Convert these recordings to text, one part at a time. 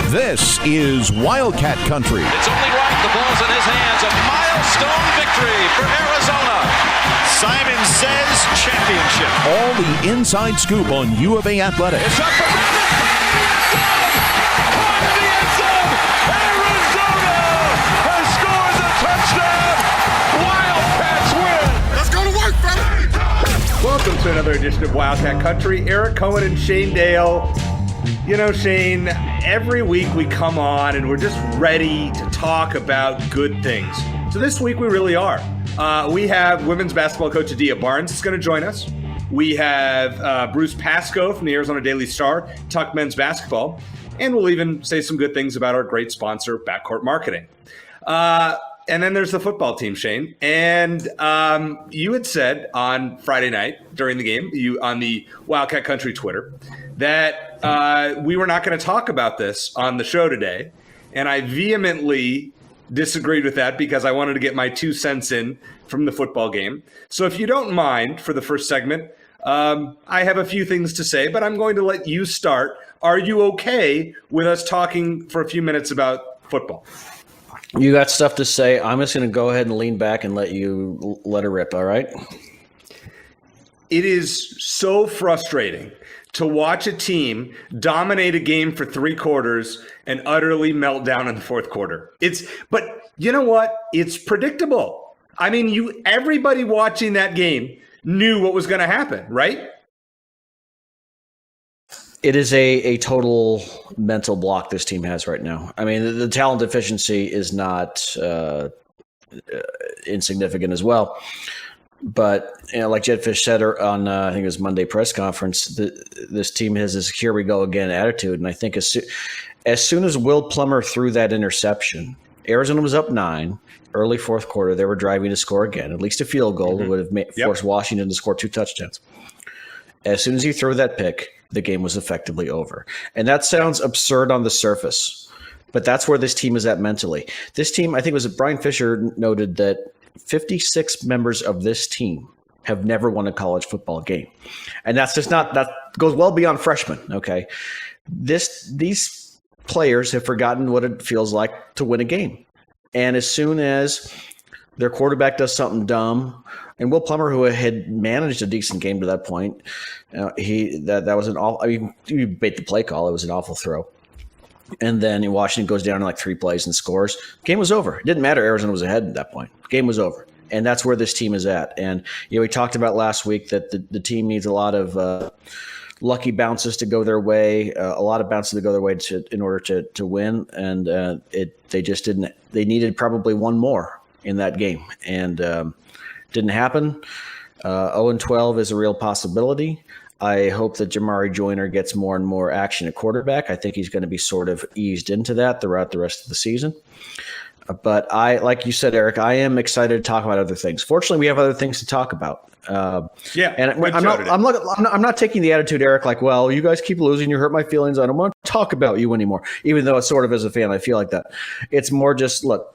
This is Wildcat Country. It's only right. The ball's in his hands. A milestone victory for Arizona. Simon says championship. All the inside scoop on U of A athletics. It's up for the end zone. Arizona has scored the touchdown. Wildcats win. Let's go to work, brother. Welcome to another edition of Wildcat Country. Eric Cohen and Shane Dale. You know, Shane, every week we come on and we're just ready to talk about good things. So this week we really are. We have women's basketball coach Adia Barnes is going to join us. We have Bruce Pascoe from the Arizona Daily Star talk men's basketball. And we'll even say some good things about our great sponsor, Backcourt Marketing. And then there's the football team, Shane. And you had said on Friday night during the game, on the Wildcat Country Twitter, that we were not going to talk about this on the show today. And I vehemently disagreed with that because I wanted to get my 2 cents in from the football game. So if you don't mind, for the first segment, I have a few things to say, but I'm going to let you start. Are you okay with us talking for a few minutes about football? You got stuff to say. I'm just going to go ahead and lean back and let you let it rip, all right? It is so frustrating to watch a team dominate a game for 3 quarters and utterly melt down in the 4th quarter. But you know what? It's predictable. I mean, everybody watching that game knew what was going to happen, right? It is a total mental block this team has right now. I mean, the talent deficiency is not insignificant as well. But, you know, like Jed Fish said on, I think it was Monday press conference, this team has this here we go again attitude. And I think as soon as Will Plummer threw that interception, Arizona was up 9, early 4th quarter. They were driving to score again, at least a field goal that would have forced Washington to score 2 touchdowns. As soon as he threw that pick, the game was effectively over. And that sounds absurd on the surface, but that's where this team is at mentally. This team, I think it was Brian Fisher noted that 56 members of this team have never won a college football game. And that's just that goes well beyond freshmen, okay? These players have forgotten what it feels like to win a game. And as soon as their quarterback does something dumb, and Will Plummer, who had managed a decent game to that point, that was an awful. I mean, you bait the play call; it was an awful throw. And then Washington goes down in like 3 plays and scores. Game was over. It didn't matter. Arizona was ahead at that point. Game was over, and that's where this team is at. And we talked about last week that the team needs a lot of lucky bounces to go their way, a lot of bounces to go their way in order to win. And they just didn't. They needed probably one more in that game, and didn't happen. 0-12 is a real possibility. I hope that Jamari Joyner gets more and more action at quarterback. I think he's going to be sort of eased into that throughout the rest of the season. But like you said, Eric, I am excited to talk about other things. Fortunately, we have other things to talk about. And I'm not taking the attitude, Eric, like, well, you guys keep losing, you hurt my feelings, I don't want to talk about you anymore. Even though it's sort of as a fan, I feel like that. It's more just, look,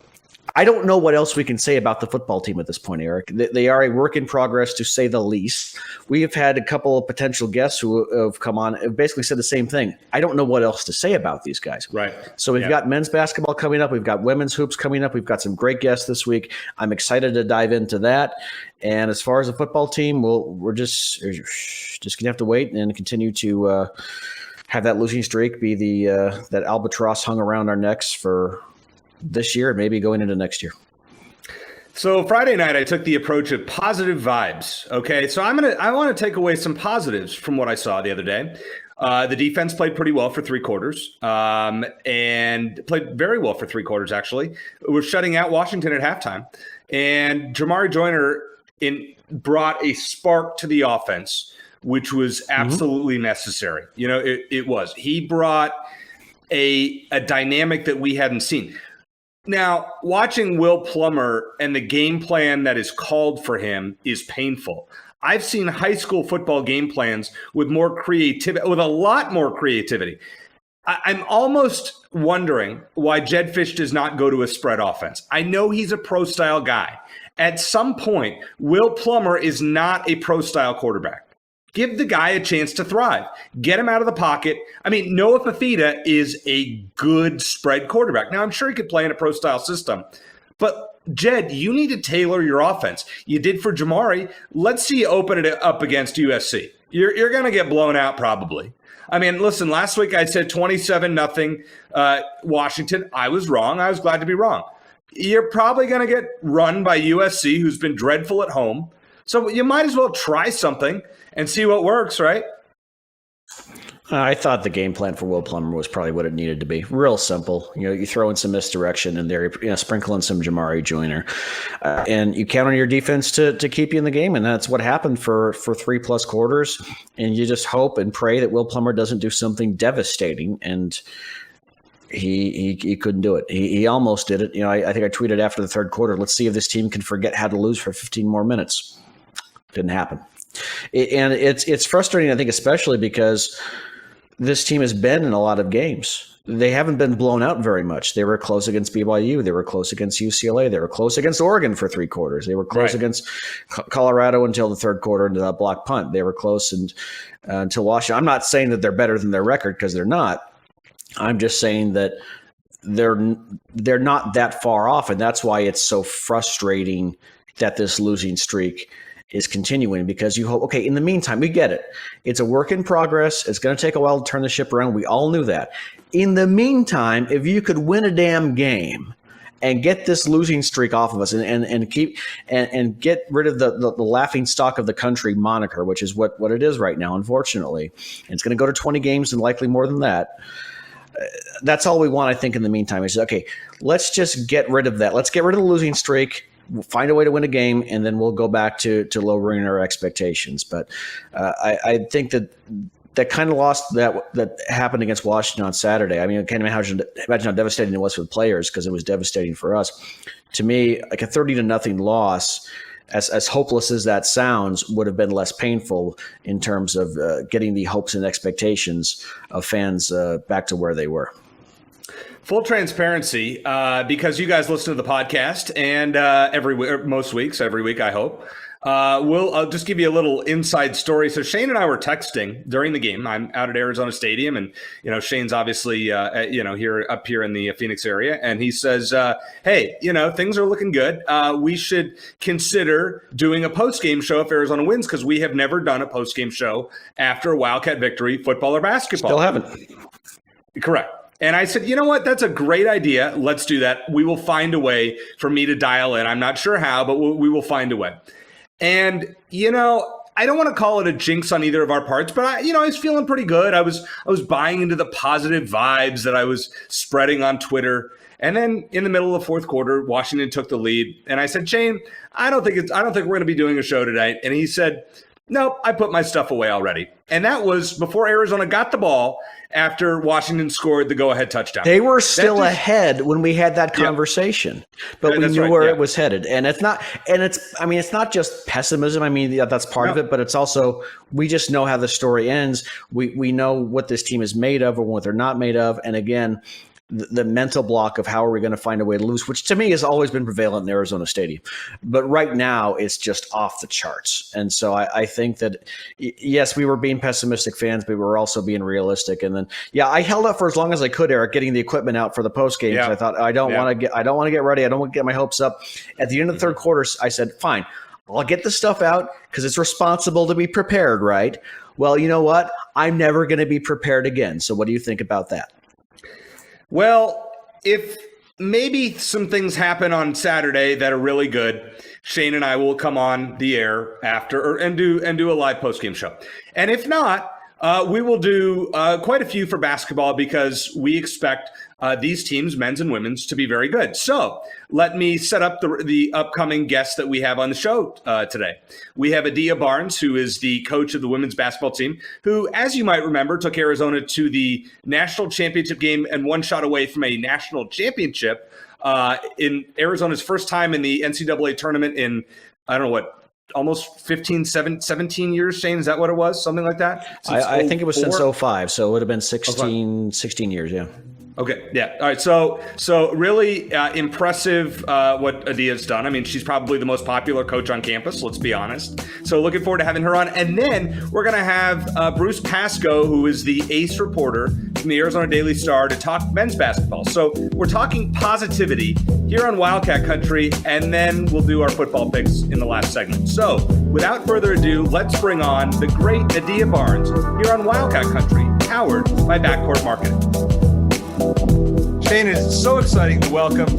I don't know what else we can say about the football team at this point, Eric. They are a work in progress, to say the least. We have had a couple of potential guests who have come on and basically said the same thing. I don't know what else to say about these guys. Right. So we've got men's basketball coming up. We've got women's hoops coming up. We've got some great guests this week. I'm excited to dive into that. And as far as the football team, we're just going to have to wait and continue to have that losing streak be that albatross hung around our necks for this year and maybe going into next year. So Friday night, I took the approach of positive vibes. Okay, so I want to take away some positives from what I saw the other day. The defense played pretty well for 3 quarters, and played very well for 3 quarters. Actually, we're shutting out Washington at halftime, and Jamari Joyner brought a spark to the offense, which was absolutely necessary. You know, it was. He brought a dynamic that we hadn't seen. Now, watching Will Plummer and the game plan that is called for him is painful. I've seen high school football game plans with more creativity, with a lot more creativity. I'm almost wondering why Jed Fish does not go to a spread offense. I know he's a pro-style guy. At some point, Will Plummer is not a pro-style quarterback. Give the guy a chance to thrive. Get him out of the pocket. I mean, Noah Fafita is a good spread quarterback. Now, I'm sure he could play in a pro-style system. But, Jed, you need to tailor your offense. You did for Jamari. Let's see you open it up against USC. You're going to get blown out probably. I mean, listen, last week I said 27-0 Washington. I was wrong. I was glad to be wrong. You're probably going to get run by USC, who's been dreadful at home. So you might as well try something and see what works, right? I thought the game plan for Will Plummer was probably what it needed to be. Real simple. You throw in some misdirection in there, sprinkle in some Jamari Joyner. And you count on your defense to keep you in the game. And that's what happened for 3+ quarters. And you just hope and pray that Will Plummer doesn't do something devastating. And he couldn't do it. He almost did it. I think I tweeted after the third quarter, let's see if this team can forget how to lose for 15 more minutes. Didn't happen. And it's frustrating, I think, especially because this team has been in a lot of games. They haven't been blown out very much. They were close against BYU. They were close against UCLA. They were close against Oregon for 3 quarters. They were close against Colorado until the third quarter into that block punt. They were close until Washington. I'm not saying that they're better than their record because they're not. I'm just saying that they're not that far off, and that's why it's so frustrating that this losing streak is continuing, because you hope, okay, in the meantime, we get it. It's a work in progress. It's going to take a while to turn the ship around. We all knew that. In the meantime, if you could win a damn game and get this losing streak off of us and keep and get rid of the laughing stock of the country moniker, which is what it is right now, unfortunately. And it's going to go to 20 games and likely more than that. That's all we want, I think, in the meantime. Is, okay, let's just get rid of that. Let's get rid of the losing streak. We'll find a way to win a game, and then we'll go back to lowering our expectations. But I think that kind of loss that happened against Washington on Saturday. I mean, I can't imagine how devastating it was for the players, because it was devastating for us. To me, like a 30-0 loss, as hopeless as that sounds, would have been less painful in terms of getting the hopes and expectations of fans back to where they were. Full transparency, because you guys listen to the podcast, and most weeks, every week, I hope. I'll just give you a little inside story. So Shane and I were texting during the game. I'm out at Arizona Stadium, and Shane's obviously here in the Phoenix area, and he says, "Hey, things are looking good. We should consider doing a post-game show if Arizona wins, because we have never done a post-game show after a Wildcat victory, football or basketball." Still haven't. Correct. And I said, you know what? That's a great idea. Let's do that. We will find a way for me to dial in. I'm not sure how, but we will find a way. And, I don't want to call it a jinx on either of our parts, but I was feeling pretty good. I was buying into the positive vibes that I was spreading on Twitter. And then in the middle of the fourth quarter, Washington took the lead. And I said, Shane, I don't think we're going to be doing a show tonight. And he said, nope, I put my stuff away already. And that was before Arizona got the ball after Washington scored the go-ahead touchdown. They were still ahead when we had that conversation, but we knew where it was headed. And it's not just pessimism. I mean, that's part of it, but it's also, we just know how the story ends. We know what this team is made of or what they're not made of. And again, the mental block of how are we going to find a way to lose, which to me has always been prevalent in Arizona Stadium. But right now it's just off the charts. And so I think that, yes, we were being pessimistic fans, but we were also being realistic. And then, I held up for as long as I could, Eric, getting the equipment out for the post game. I thought, I don't want to get ready. I don't want to get my hopes up. At the end of the third quarter, I said, fine, I'll get the stuff out because it's responsible to be prepared, right? Well, you know what? I'm never going to be prepared again. So what do you think about that? Well, if maybe some things happen on Saturday that are really good, Shane and I will come on the air after and do a live postgame show. And if not, we will do quite a few for basketball, because we expect these teams, men's and women's, to be very good. So let me set up the upcoming guests that we have on the show today. We have Adia Barnes, who is the coach of the women's basketball team, who, as you might remember, took Arizona to the national championship game and one shot away from a national championship in Arizona's first time in the NCAA tournament in, I don't know what, almost 17 years, Shane? Is that what it was? Something like that? I think it was since 05, so it would have been 16 years, yeah. Okay. Yeah. All right. So really impressive what Adia's done. I mean, she's probably the most popular coach on campus. Let's be honest. So looking forward to having her on. And then we're going to have Bruce Pascoe, who is the ace reporter from the Arizona Daily Star, to talk men's basketball. So we're talking positivity here on Wildcat Country, and then we'll do our football picks in the last segment. So without further ado, let's bring on the great Adia Barnes here on Wildcat Country, powered by Backcourt Marketing. Shane, it's so exciting to welcome,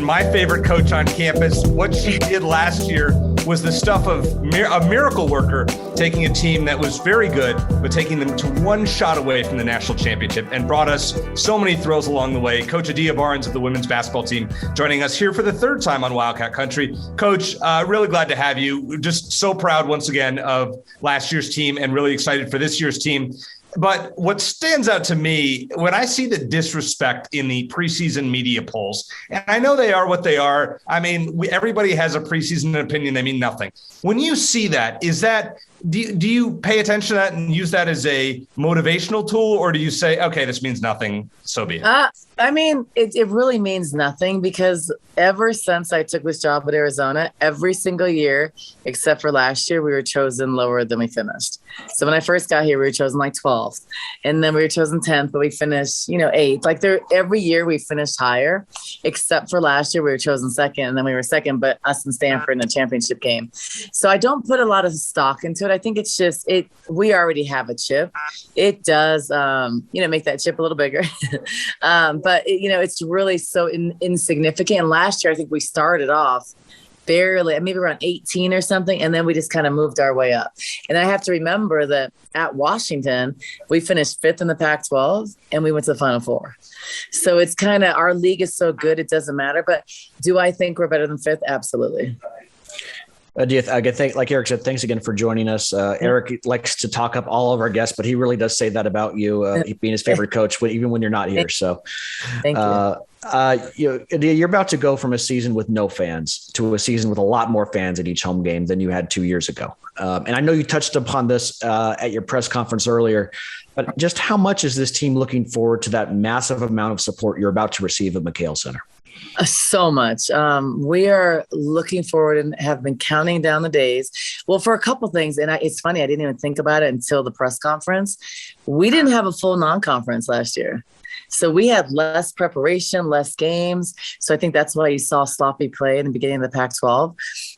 my favorite coach on campus. What she did last year was the stuff of a miracle worker, taking a team that was very good, but taking them to one shot away from the national championship, and brought us so many thrills along the way. Coach Adia Barnes of the women's basketball team joining us here for the third time on Wildcat Country. Coach, really glad to have you. Just so proud once again of last year's team and really excited for this year's team. But what stands out to me when I see the disrespect in the preseason media polls, and I know they are what they are. Everybody has a preseason opinion. They mean nothing. When you see that, do you pay attention to that and use that as a motivational tool, or do you say, okay, this means nothing, so be it? It really means nothing, because ever since I took this job at Arizona, every single year, except for last year, we were chosen lower than we finished. So when I first got here, we were chosen like 12th, and then we were chosen 10th, but we finished, 8th. Every year we finished higher, except for last year, we were chosen second, and then we were second, but us and Stanford in the championship game. So I don't put a lot of stock into it. I think it's just we already have a chip. It does, make that chip a little bigger. But it's really so insignificant. And last year, I think we started off barely, maybe around 18 or something, and then we just kind of moved our way up. And I have to remember that at Washington, we finished 5th in the Pac-12, and we went to the Final Four. So it's kind of, our league is so good, it doesn't matter. But do I think we're better than 5th? Absolutely. Like Eric said, thanks again for joining us. Eric likes to talk up all of our guests, but he really does say that about you, being his favorite coach, even when you're not here. So thank you. You're about to go from a season with no fans to a season with a lot more fans at each home game than you had 2 years ago. And I know you touched upon this at your press conference earlier, but just how much is this team looking forward to that massive amount of support you're about to receive at McHale Center? So much. We are looking forward and have been counting down the days. Well, for a couple things, and it's funny, I didn't even think about it until the press conference. We didn't have a full non-conference last year. So we had less preparation, less games. So I think that's why you saw sloppy play in the beginning of the Pac-12.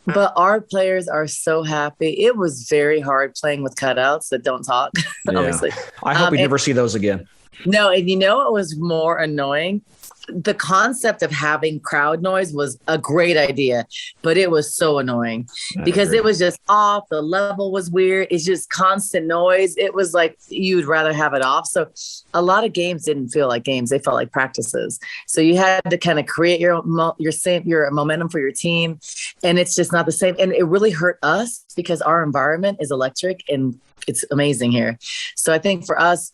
But our players are so happy. It was very hard playing with cutouts that don't talk, obviously. I hope we never see those again. No, and it was more annoying. The concept of having crowd noise was a great idea, but it was so annoying because it was just off. The level was weird. It's just constant noise. It was like you'd rather have it off. So a lot of games didn't feel like games. They felt like practices. So you had to kind of create your momentum for your team. And it's just not the same. And it really hurt us because our environment is electric and it's amazing here. So I think for us,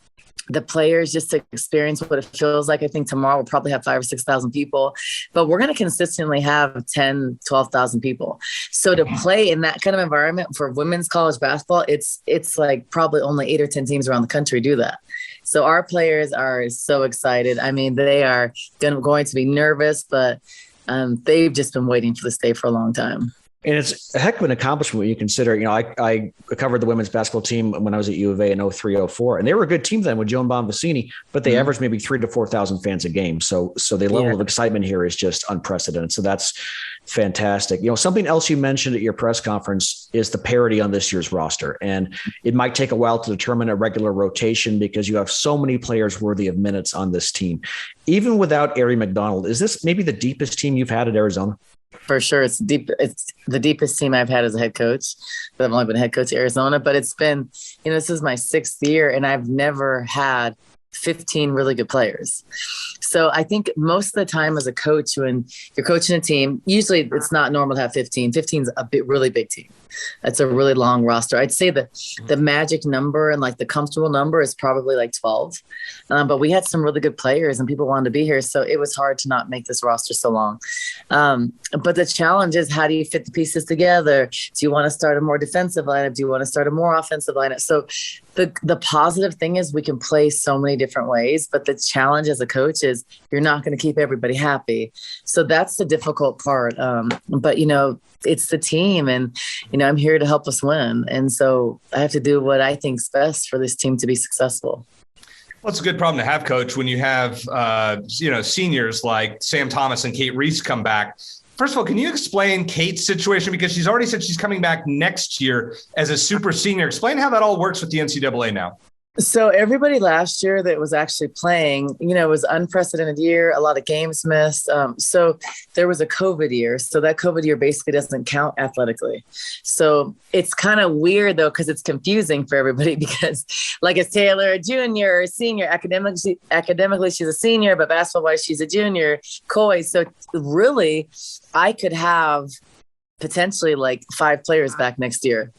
the players just to experience what it feels like. I think tomorrow we'll probably have 5,000 or 6,000 people, but we're going to consistently have 10, 12,000 people. So to play in that kind of environment for women's college basketball, it's like probably only 8 or 10 teams around the country do that. So our players are so excited. They are going to be nervous, but they've just been waiting for this day for a long time. And it's a heck of an accomplishment when you consider, I covered the women's basketball team when I was at U of A in 03-04, and they were a good team then with Joan Bonvicini, but they averaged maybe 3,000 to 4,000 fans a game. So the level of excitement here is just unprecedented. So that's fantastic. Something else you mentioned at your press conference is the parity on this year's roster. And it might take a while to determine a regular rotation because you have so many players worthy of minutes on this team. Even without Ari McDonald, is this maybe the deepest team you've had at Arizona? For sure. It's deep. It's the deepest team I've had as a head coach, but I've only been head coach at Arizona, but it's been, this is my 6th year and I've never had 15 really good players. So I think most of the time as a coach, when you're coaching a team, usually it's not normal to have 15. 15 is a really big team. That's a really long roster. I'd say that the magic number and like the comfortable number is probably like 12. But we had some really good players and people wanted to be here. So it was hard to not make this roster so long. But the challenge is, how do you fit the pieces together? Do you want to start a more defensive lineup? Do you want to start a more offensive lineup? So the positive thing is we can play so many different ways, but the challenge as a coach is you're not going to keep everybody happy. So that's the difficult part. But, it's the team, and, I'm here to help us win. And so I have to do what I think is best for this team to be successful. Well, it's a good problem to have, Coach, when you have, seniors like Sam Thomas and Kate Reese come back. First of all, can you explain Kate's situation? Because she's already said she's coming back next year as a super senior. Explain how that all works with the NCAA now. So everybody last year that was actually playing, it was an unprecedented year, a lot of games missed. So there was a COVID year. So that COVID year basically doesn't count athletically. So it's kind of weird, though, because it's confusing for everybody because, like, it's Taylor a junior or senior. Academically, she's a senior, but basketball-wise, she's a junior. Coy. So really, I could have potentially like 5 players back next year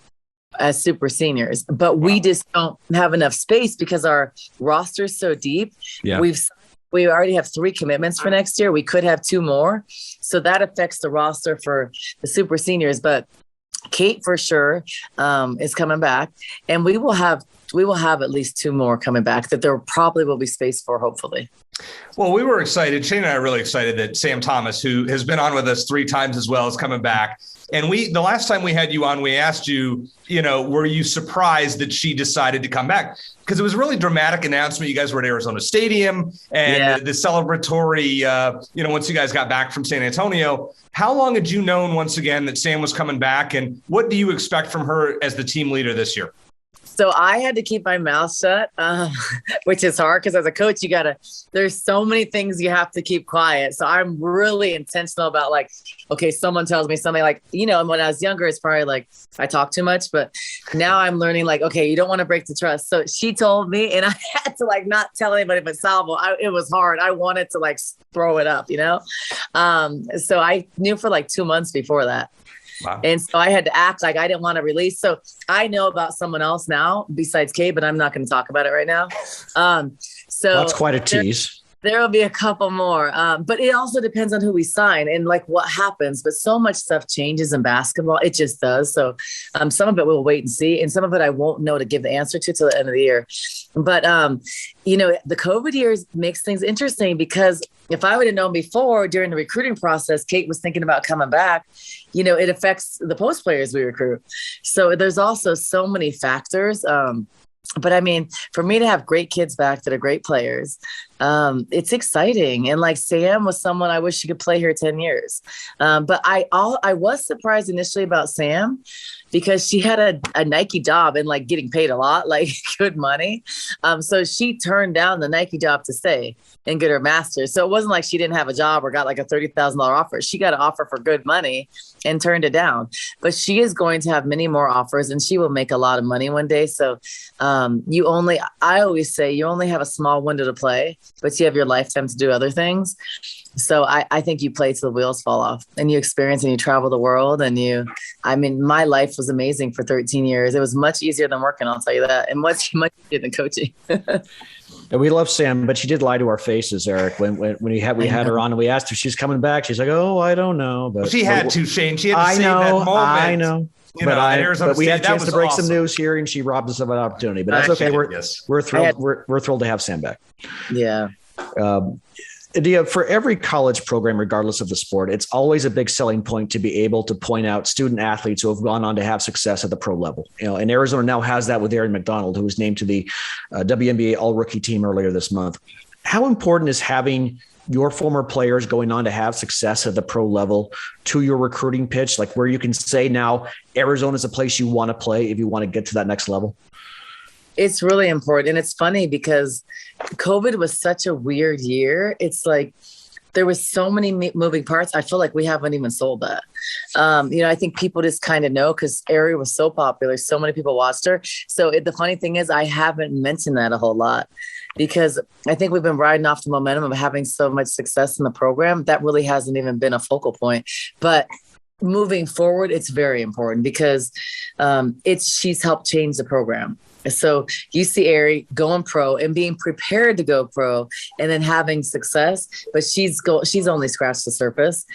as super seniors, but we just don't have enough space because our roster is so deep. Yeah. We already have 3 commitments for next year. We could have 2 more. So that affects the roster for the super seniors, but Kate for sure is coming back, and we will have at least 2 more coming back that there probably will be space for, hopefully. Well, we were excited. Shane and I are really excited that Sam Thomas, who has been on with us 3 times as well, is coming back. And the last time we had you on, we asked you, were you surprised that she decided to come back? Because it was a really dramatic announcement. You guys were at Arizona Stadium and the celebratory, once you guys got back from San Antonio. How long had you known once again that Sam was coming back? And what do you expect from her as the team leader this year? So I had to keep my mouth shut, which is hard because as a coach, there's so many things you have to keep quiet. So I'm really intentional about okay, someone tells me something when I was younger, it's probably like I talk too much, but now I'm learning okay, you don't want to break the trust. So she told me, and I had to not tell anybody but Salvo. It was hard. I wanted to throw it up, So I knew for 2 months before that. Wow. And so I had to act like I didn't want to release. So I know about someone else now besides Kate, but I'm not going to talk about it right now. So that's quite a tease. There will be a couple more, but it also depends on who we sign and what happens. But so much stuff changes in basketball. It just does. So some of it we'll wait and see. And some of it I won't know to give the answer to till the end of the year. But, the COVID years makes things interesting because if I would have known before during the recruiting process, Kate was thinking about coming back, it affects the post players we recruit. So there's also so many factors. But I mean, for me to have great kids back that are great players, it's exciting. And Sam was someone I wish she could play here 10 years. But I was surprised initially about Sam because she had a Nike job and getting paid a lot, good money. So she turned down the Nike job to stay and get her master's. So it wasn't like she didn't have a job or got a $30,000 offer. She got an offer for good money and turned it down. But she is going to have many more offers and she will make a lot of money one day. So I always say you only have a small window to play, but you have your lifetime to do other things. So I think you play till the wheels fall off and you experience and you travel the world my life was amazing for 13 years. It was much easier than working, I'll tell you that, and much easier than coaching. And we love Sam, but she did lie to our faces, Eric. When we had her on and we asked her if she's coming back, she's like, "Oh, I don't know." But she had to, Shane. She had to save that moment. I know. But we had a chance to break some news here, and she robbed us of an opportunity. But that's okay. We're thrilled. We're thrilled to have Sam back. Yeah. Adia, for every college program, regardless of the sport, it's always a big selling point to be able to point out student athletes who have gone on to have success at the pro level. And Arizona now has that with Aaron McDonald, who was named to the WNBA All-Rookie team earlier this month. How important is having your former players going on to have success at the pro level to your recruiting pitch, where you can say now Arizona is a place you want to play if you want to get to that next level? It's really important. And it's funny because COVID was such a weird year. It's there was so many moving parts. I feel like we haven't even sold that. I think people just kind of know because Ari was so popular. So many people watched her. So the funny thing is I haven't mentioned that a whole lot because I think we've been riding off the momentum of having so much success in the program. That really hasn't even been a focal point. But moving forward, it's very important because she's helped change the program. So you see Ari going pro and being prepared to go pro and then having success, but she's only scratched the surface.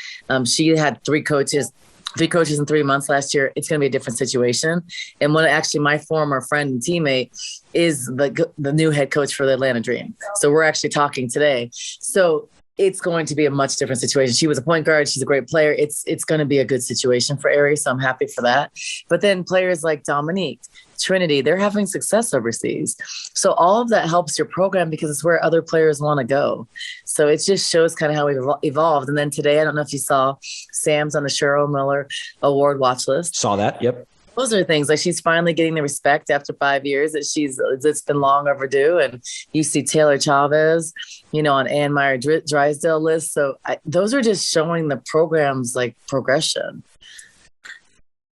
She had three coaches in 3 months last year. It's going to be a different situation. And my former friend and teammate is the new head coach for the Atlanta Dream. So we're actually talking today. So it's going to be a much different situation. She was a point guard. She's a great player. It's going to be a good situation for Ari. So I'm happy for that. But then players like Dominique, Trinity, they're having success overseas. So all of that helps your program because it's where other players want to go. So it just shows kind of how we've evolved. And then today, I don't know if you saw, Sam's on the Cheryl Miller Award watch list. Saw that. Yep. Those are things like she's finally getting the respect after 5 years it's been long overdue. And you see Taylor Chavez, on Ann Meyer Drysdale list. So those are just showing the program's like progression.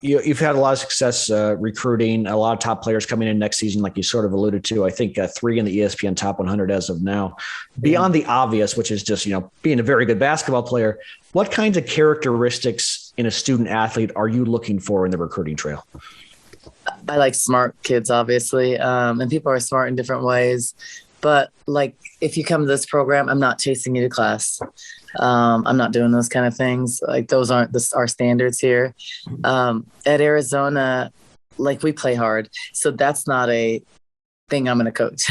You've had a lot of success recruiting, a lot of top players coming in next season, like you sort of alluded to. I think 3 in the ESPN top 100 as of now. Beyond the obvious, which is just, being a very good basketball player, what kinds of characteristics in a student athlete are you looking for in the recruiting trail? I like smart kids, obviously, and people are smart in different ways. But like, if you come to this program, I'm not chasing you to class. I'm not doing those kind of things. Like, those aren't our standards here. At Arizona, like, we play hard. So that's not a thing I'm going to coach.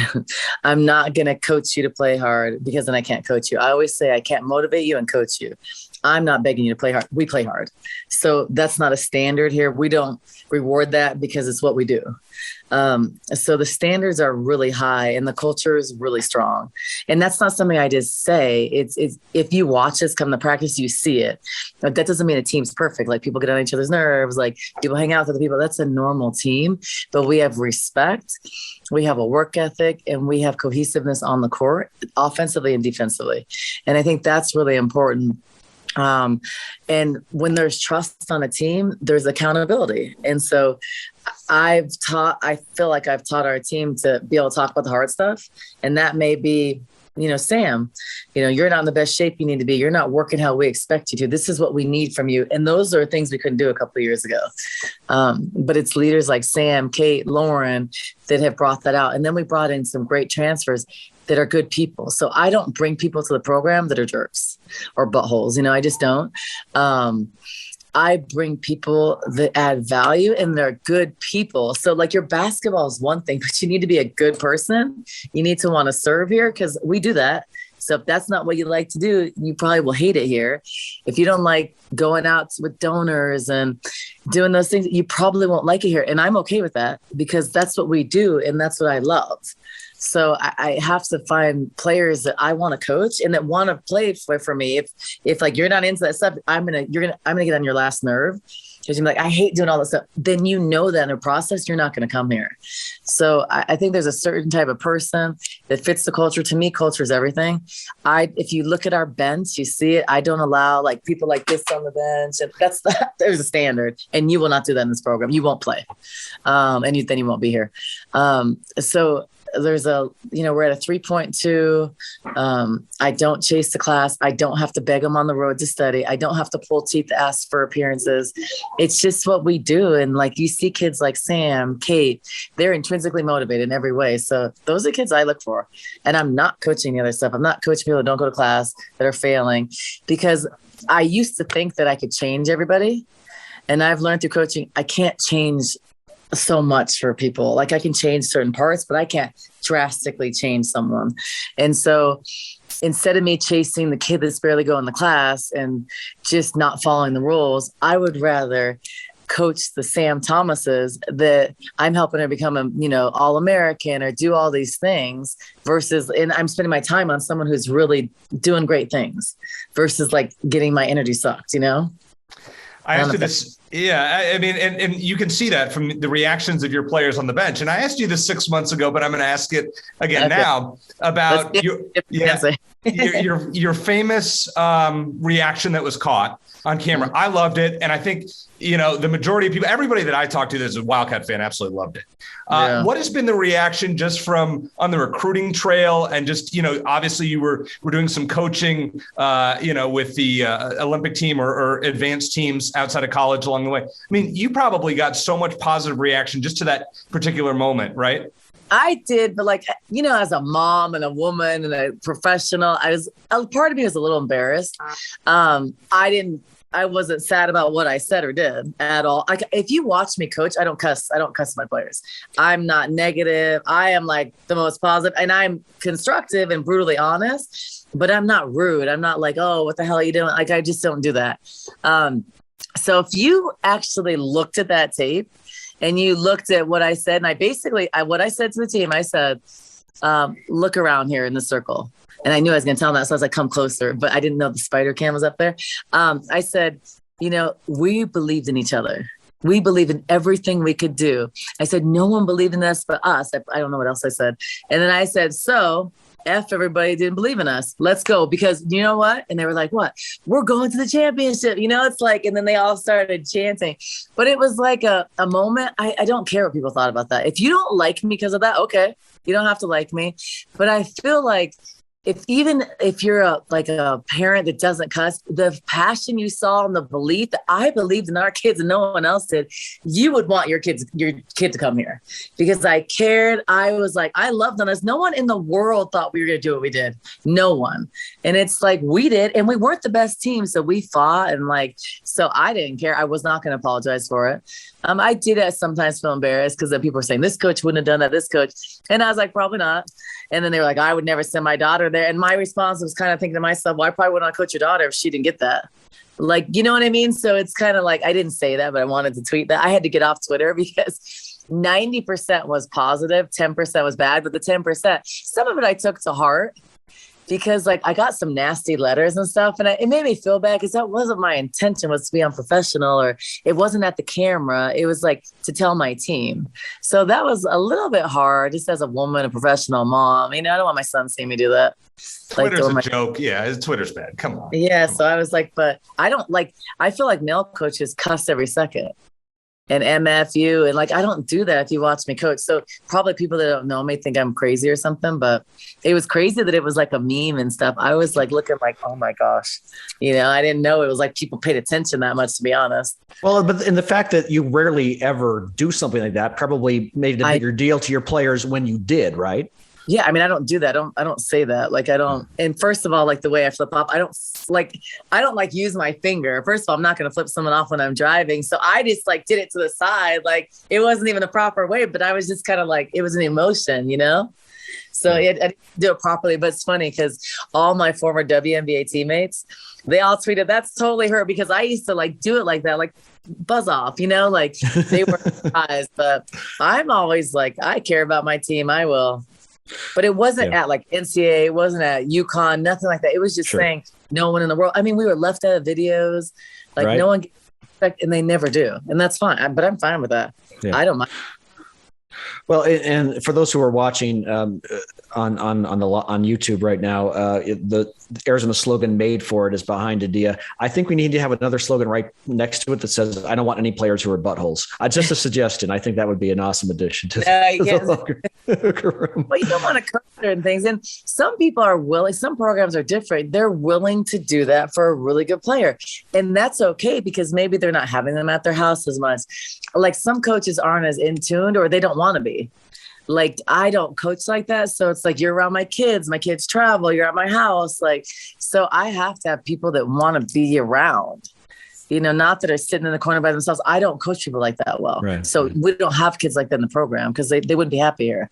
I'm not going to coach you to play hard because then I can't coach you. I always say I can't motivate you and coach you. I'm not begging you to play hard. We play hard. So that's not a standard here. We don't reward that because it's what we do. So the standards are really high and the culture is really strong. And that's not something I just say. It's if you watch us come to practice, you see it. But that doesn't mean a team's perfect. Like, people get on each other's nerves, like people hang out with other people. That's a normal team. But we have respect, we have a work ethic, and we have cohesiveness on the court, offensively and defensively. And I think that's really important. And when there's trust on a team, there's accountability. And so I feel like I've taught our team to be able to talk about the hard stuff. And that may be, Sam, you're not in the best shape you need to be. You're not working how we expect you to. This is what we need from you. And those are things we couldn't do a couple of years ago. But it's leaders like Sam, Kate, Lauren that have brought that out. And then we brought in some great transfers that are good people. So I don't bring people to the program that are jerks or buttholes. I just don't. I bring people that add value and they're good people. So like, your basketball is one thing, but you need to be a good person. You need to want to serve here because we do that. So if that's not what you like to do, you probably will hate it here. If you don't like going out with donors and doing those things, you probably won't like it here. And I'm okay with that because that's what we do. And that's what I love. So I have to find players that I want to coach and that want to play for me. If like, you're not into that stuff, I'm gonna get on your last nerve because you're like, I hate doing all this stuff. Then that in a process, you're not going to come here. So I think there's a certain type of person that fits the culture. To me, culture is everything. If you look at our bench, you see it. I don't allow like people like this on the bench, and there's a standard, and you will not do that in this program. You won't play, and then you won't be here. So there's we're at a 3.2. I don't chase the class. I don't have to beg them on the road to study. I don't have to pull teeth to ask for appearances. It's just what we do. And like, you see kids like Sam, Kate, they're intrinsically motivated in every way. So those are kids I look for. And I'm not coaching the other stuff. I'm not coaching people that don't go to class, that are failing, because I used to think that I could change everybody. And I've learned through coaching, I can't change so much for people. Like, I can change certain parts, but I can't drastically change someone. And so instead of me chasing the kid that's barely going to class and just not following the rules, I would rather coach the Sam Thomases that I'm helping her become a, All-American or do all these things and I'm spending my time on someone who's really doing great things versus like getting my energy sucked, I asked you this. Yeah. I mean, and you can see that from the reactions of your players on the bench. And I asked you this 6 months ago, but I'm going to ask it again now about your famous reaction that was caught on camera. I loved it. And I think, the majority of people, everybody that I talked to that's a Wildcat fan absolutely loved it. What has been the reaction just from on the recruiting trail and just, obviously you were doing some coaching, with the Olympic team or advanced teams outside of college along along the way. I mean, you probably got so much positive reaction just to that particular moment, right? I did, but like, as a mom and a woman and a professional, part of me was a little embarrassed. I wasn't sad about what I said or did at all. If you watch me coach, I don't cuss my players. I'm not negative. I am like the most positive, and I'm constructive and brutally honest, but I'm not rude. I'm not like, oh, what the hell are you doing? Like, I just don't do that. So if you actually looked at that tape and you looked at what I said, and what I said to the team, I said, look around here in the circle. And I knew I was going to tell them that. So I was like, come closer. But I didn't know the spider cam was up there. I said, we believed in each other. We believed in everything we could do. I said, no one believed in us but us. I don't know what else I said. And then I said, so F everybody didn't believe in us. Let's go. Because you know what? And they were like, what? We're going to the championship. It's like, and then they all started chanting. But it was like a moment. I don't care what people thought about that. If you don't like me because of that, okay. You don't have to like me. But I feel like, if you're a parent that doesn't cuss, the passion you saw and the belief that I believed in our kids and no one else did, you would want your kid to come here because I cared. I was like, I loved on us. No one in the world thought we were going to do what we did. No one. And it's like we did, and we weren't the best team. So we fought so I didn't care. I was not going to apologize for it. I did sometimes feel embarrassed because people were saying this coach wouldn't have done that, this coach. And I was like, probably not. And then they were like, I would never send my daughter there. And my response was kind of thinking to myself, well, I probably wouldn't coach your daughter if she didn't get that. Like, you know what I mean? So it's kind of like, I didn't say that, but I wanted to tweet that. I had to get off Twitter because 90% was positive, 10% was bad. But the 10%, some of it I took to heart because I got some nasty letters and stuff. And it made me feel bad because that wasn't my intention, was to be unprofessional, or it wasn't at the camera. It was to tell my team. So that was a little bit hard just as a woman, a professional mom. I don't want my son seeing me do that. Twitter's a joke. Yeah, Twitter's bad. Come on. Yeah. So I was like, but I feel like male coaches cuss every second. And MFU. And I don't do that if you watch me coach. So probably people that don't know me think I'm crazy or something, but it was crazy that it was like a meme and stuff. I was looking oh my gosh, I didn't know it was people paid attention that much, to be honest. Well, but in the fact that you rarely ever do something like that probably made it a bigger deal to your players when you did, right? Yeah, I mean, I don't do that. I don't say that. I don't. And first of all, the way I flip off, I don't use my finger. First of all, I'm not going to flip someone off when I'm driving. So I just did it to the side. It wasn't even the proper way, but I was just kind of it was an emotion, So I didn't do it properly. But it's funny because all my former WNBA teammates, they all tweeted, that's totally her, because I used to do it like that, buzz off, they were surprised. But I'm always I care about my team. I will. But it wasn't at NCAA, it wasn't at UConn, nothing like that. It was just saying no one in the world. I mean, we were left out of videos, no one gets respect, and they never do. And that's fine. But I'm fine with that. Yeah. I don't mind. Well, and for those who are watching on YouTube right now, the Arizona slogan "Made for It" is behind Adia. I think we need to have another slogan right next to it that says, "I don't want any players who are buttholes." Just a suggestion. I think that would be an awesome addition to the locker room. Well, you don't want to curse certain things, and some people are willing. Some programs are different. They're willing to do that for a really good player, and that's okay because maybe they're not having them at their house as much. Some coaches aren't as in tuned, or they don't want to be. I don't coach like that. So it's you're around my kids travel, you're at my house. So I have to have people that want to be around, not that are sitting in the corner by themselves. I don't coach people like that well. Right. So we don't have kids like that in the program because they wouldn't be happy here.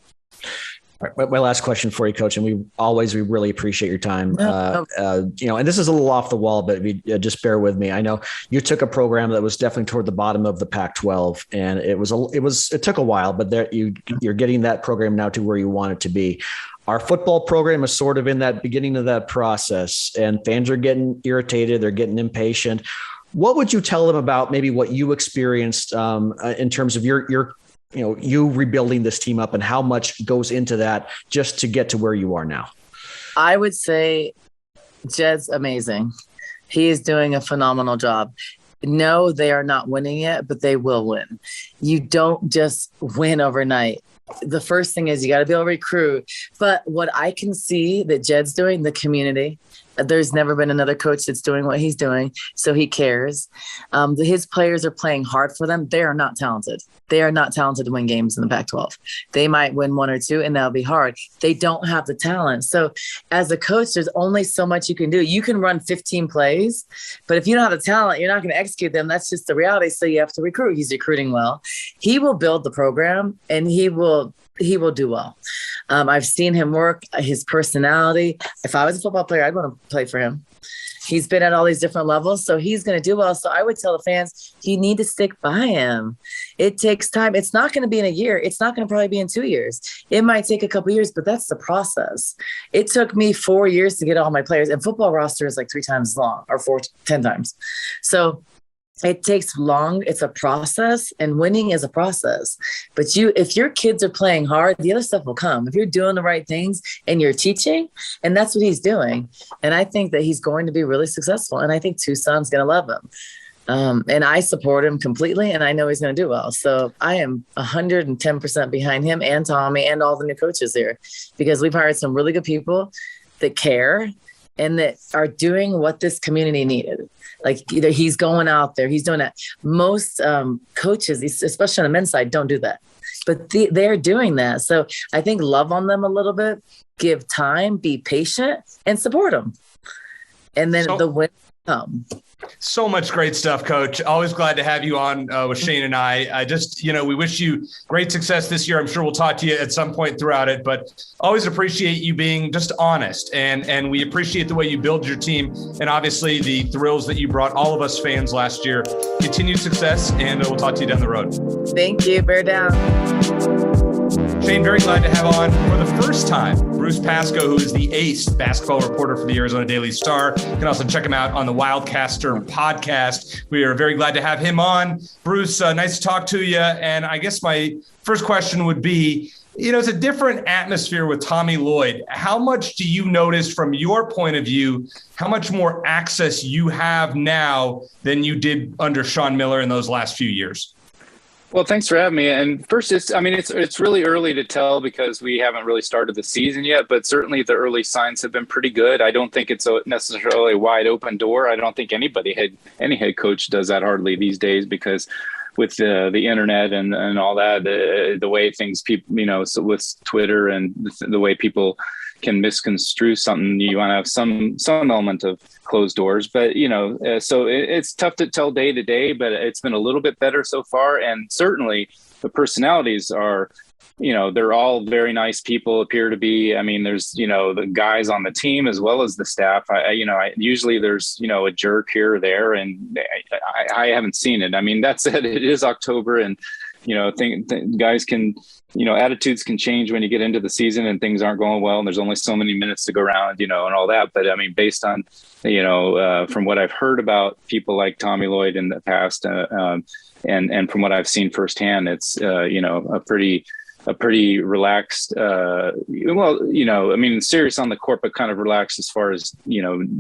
Right. My last question for you, Coach, and we really appreciate your time. And this is a little off the wall, but just bear with me. I know you took a program that was definitely toward the bottom of the Pac-12, and it took a while, but you're getting that program now to where you want it to be. Our football program is sort of in that beginning of that process, and fans are getting irritated, they're getting impatient. What would you tell them about maybe what you experienced in terms of you rebuilding this team up, and how much goes into that just to get to where you are now? I would say Jed's amazing. He is doing a phenomenal job. No, they are not winning yet, but they will win. You don't just win overnight. The first thing is you got to be able to recruit. But what I can see that Jed's doing, the community, There's never been another coach that's doing what he's doing, so he cares. His players are playing hard for them. They are not talented. They are not talented to win games in the Pac-12. They might win 1 or 2, and that'll be hard. They don't have the talent. So as a coach, there's only so much you can do. You can run 15 plays, but if you don't have the talent, you're not going to execute them. That's just the reality. So you have to recruit. He's recruiting well. He will build the program, and he will do well. I've seen him work, his personality. If I was a football player, I'd want to play for him. He's been at all these different levels, so he's going to do well. So I would tell the fans, you need to stick by him. It takes time. It's not going to be in a year. It's not going to probably be in 2 years. It might take a couple years, but that's the process. It took me 4 years to get all my players, and football roster is like 3 times as long, or 10 times. So it takes long. It's a process, and winning is a process. But if your kids are playing hard, the other stuff will come. If you're doing the right things and you're teaching, and that's what he's doing. And I think that he's going to be really successful. And I think Tucson's going to love him. And I support him completely, and I know he's going to do well. So I am 110% behind him and Tommy and all the new coaches here, because we've hired some really good people that care and that are doing what this community needed. Like, either he's going out there, he's doing that. Most coaches, especially on the men's side, don't do that. But they're doing that. So I think love on them a little bit, give time, be patient, and support them. And then the win come. So much great stuff, Coach. Always glad to have you on with Shane and I just, we wish you great success this year. I'm sure we'll talk to you at some point throughout it, but always appreciate you being just honest. And we appreciate the way you build your team, and obviously the thrills that you brought all of us fans last year. Continued success, and we'll talk to you down the road. Thank you. Bear down. Shane, very glad to have on for the first time Bruce Pascoe, who is the ace basketball reporter for the Arizona Daily Star. You can also check him out on the Wildcaster podcast. We are very glad to have him on. Bruce, nice to talk to you. And I guess my first question would be, it's a different atmosphere with Tommy Lloyd. How much do you notice from your point of view, how much more access you have now than you did under Sean Miller in those last few years? Well, thanks for having me. And first, it's really early to tell because we haven't really started the season yet, but certainly the early signs have been pretty good. I don't think it's necessarily a wide open door. I don't think any head coach does that hardly these days, because with the internet and all that, the way things people, so with Twitter and the way people can misconstrue something, you want to have some element of closed doors, but so it's tough to tell day to day, but it's been a little bit better so far. And certainly the personalities are, they're all very nice people, appear to be. I mean, there's, the guys on the team as well as the staff. Usually there's, a jerk here or there, and I haven't seen it. I mean, that said, it is October, and guys can, attitudes can change when you get into the season and things aren't going well, and there's only so many minutes to go around, and all that. But I mean, based on, from what I've heard about people like Tommy Lloyd in the past, and from what I've seen firsthand, it's, a pretty relaxed, serious on the court, but kind of relaxed as far as,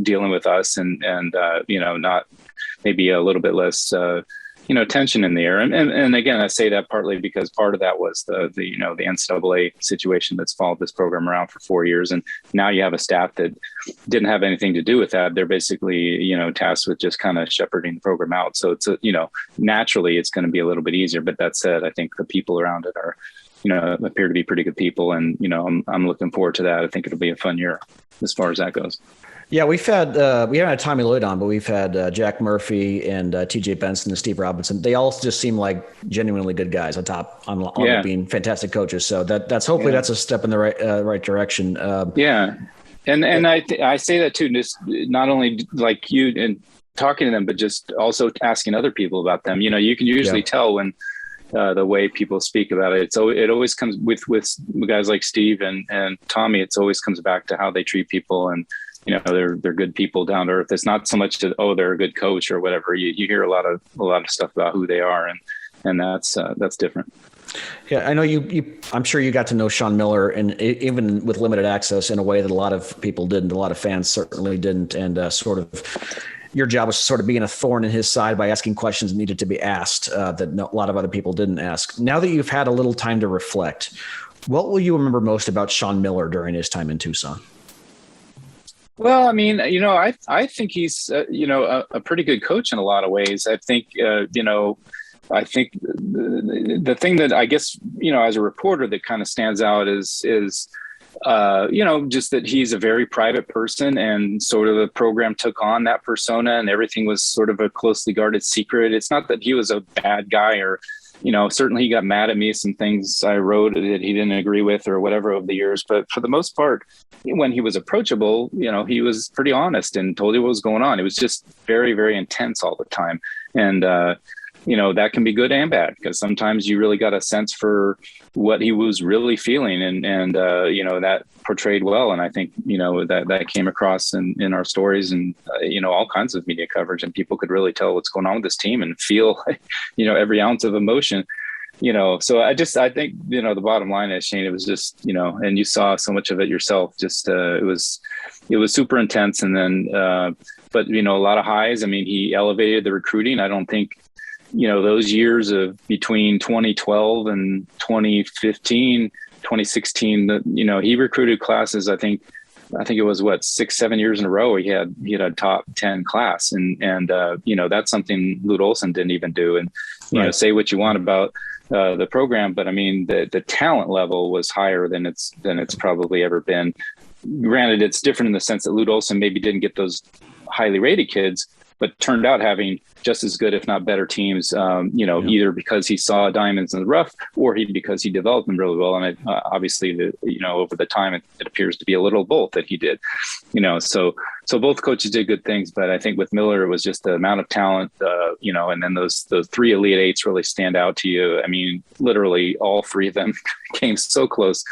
dealing with us and not maybe a little bit less, tension in the air. And again, I say that partly because part of that was the NCAA situation that's followed this program around for 4 years. And now you have a staff that didn't have anything to do with that. They're basically, tasked with just kind of shepherding the program out. So it's, naturally it's going to be a little bit easier. But that said, I think the people around it are, appear to be pretty good people. And, I'm looking forward to that. I think it'll be a fun year as far as that goes. Yeah, we haven't had Tommy Lloyd on, but we've had Jack Murphy and TJ Benson and Steve Robinson. They all just seem like genuinely good guys on being fantastic coaches. So that's hopefully that's a step in the right direction. And I say that too, just not only like you and talking to them, but just also asking other people about them. You can usually tell when the way people speak about it. So it always comes with guys like Steve and Tommy. It always comes back to how they treat people, and they're good people down to earth. It's not so much that, they're a good coach or whatever. You hear a lot of stuff about who they are, and that's different. Yeah, I know I'm sure you got to know Sean Miller, and even with limited access, in a way that a lot of people didn't. A lot of fans certainly didn't, and your job was sort of being a thorn in his side by asking questions that needed to be asked that a lot of other people didn't ask. Now that you've had a little time to reflect, what will you remember most about Sean Miller during his time in Tucson? Well, I mean, I think he's, a pretty good coach in a lot of ways. I think, I think the thing that I guess, as a reporter that kind of stands out is just that he's a very private person, and sort of the program took on that persona, and everything was sort of a closely guarded secret. It's not that he was a bad guy, or, certainly he got mad at me, some things I wrote that he didn't agree with or whatever over the years. But for the most part, when he was approachable, he was pretty honest and told you what was going on. It was just very, very intense all the time. And, that can be good and bad, because sometimes you really got a sense for what he was really feeling, and that portrayed well. And I think, that came across in our stories, and, all kinds of media coverage, and people could really tell what's going on with this team and feel, every ounce of emotion. So I think, the bottom line is, Shane, it was just, and you saw so much of it yourself, just, it was super intense. And then, but, a lot of highs. I mean, he elevated the recruiting. I don't think, those years of between 2012 and 2015, 2016, he recruited classes. I think it was 6-7 years in a row. He had a top 10 class, and that's something Lute Olson didn't even do. And, say what you want about the program, but I mean, the talent level was higher than it's probably ever been. Granted, it's different in the sense that Lute Olson maybe didn't get those highly rated kids, but turned out having just as good, if not better teams, either because he saw diamonds in the rough, or because he developed them really well. And obviously, over the time, it appears to be a little both that he did, so both coaches did good things. But I think with Miller, it was just the amount of talent, and then those three Elite Eights really stand out to you. I mean, literally all three of them came so close.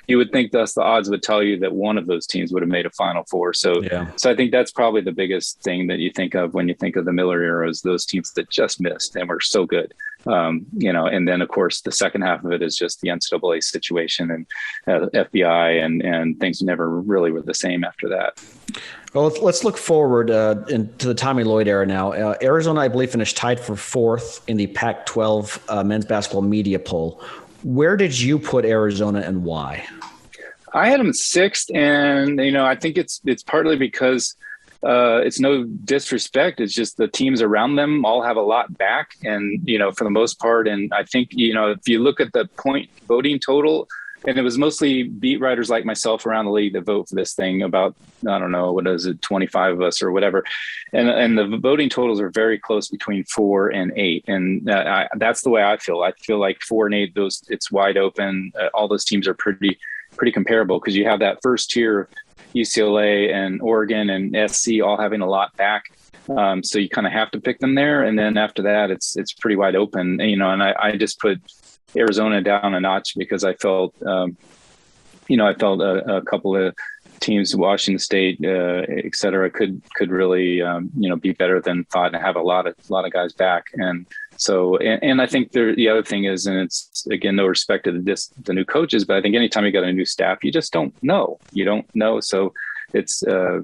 You would think thus the odds would tell you that one of those teams would have made a Final Four. So I think that's probably the biggest thing that you think of when you think of the Miller era, is those teams that just missed and were so good. And then of course the second half of it is just the NCAA situation and FBI and things never really were the same after that. Well, let's look forward into the Tommy Lloyd era now. Arizona, I believe, finished tied for fourth in the Pac-12 men's basketball media poll. Where did you put Arizona, and why? I had them sixth, and I think it's partly because it's no disrespect. It's just the teams around them all have a lot back, and for the most part. And I think if you look at the point voting total, and it was mostly beat writers like myself around the league that vote for this thing, about, I don't know, what is it, 25 of us or whatever. And the voting totals are very close between 4 and 8. And that's the way I feel. I feel like 4 and 8, it's wide open. All those teams are pretty comparable, because you have that first tier of UCLA and Oregon and SC all having a lot back. So you kind of have to pick them there. And then after that, it's pretty wide open, and I just put Arizona down a notch, because I felt, a couple of teams, Washington State, et cetera, could really, be better than thought, and have a lot of guys back. And so, and I think the other thing is, and it's again, no respect to the new coaches, but I think anytime you got a new staff, you just don't know. You don't know. So it's, I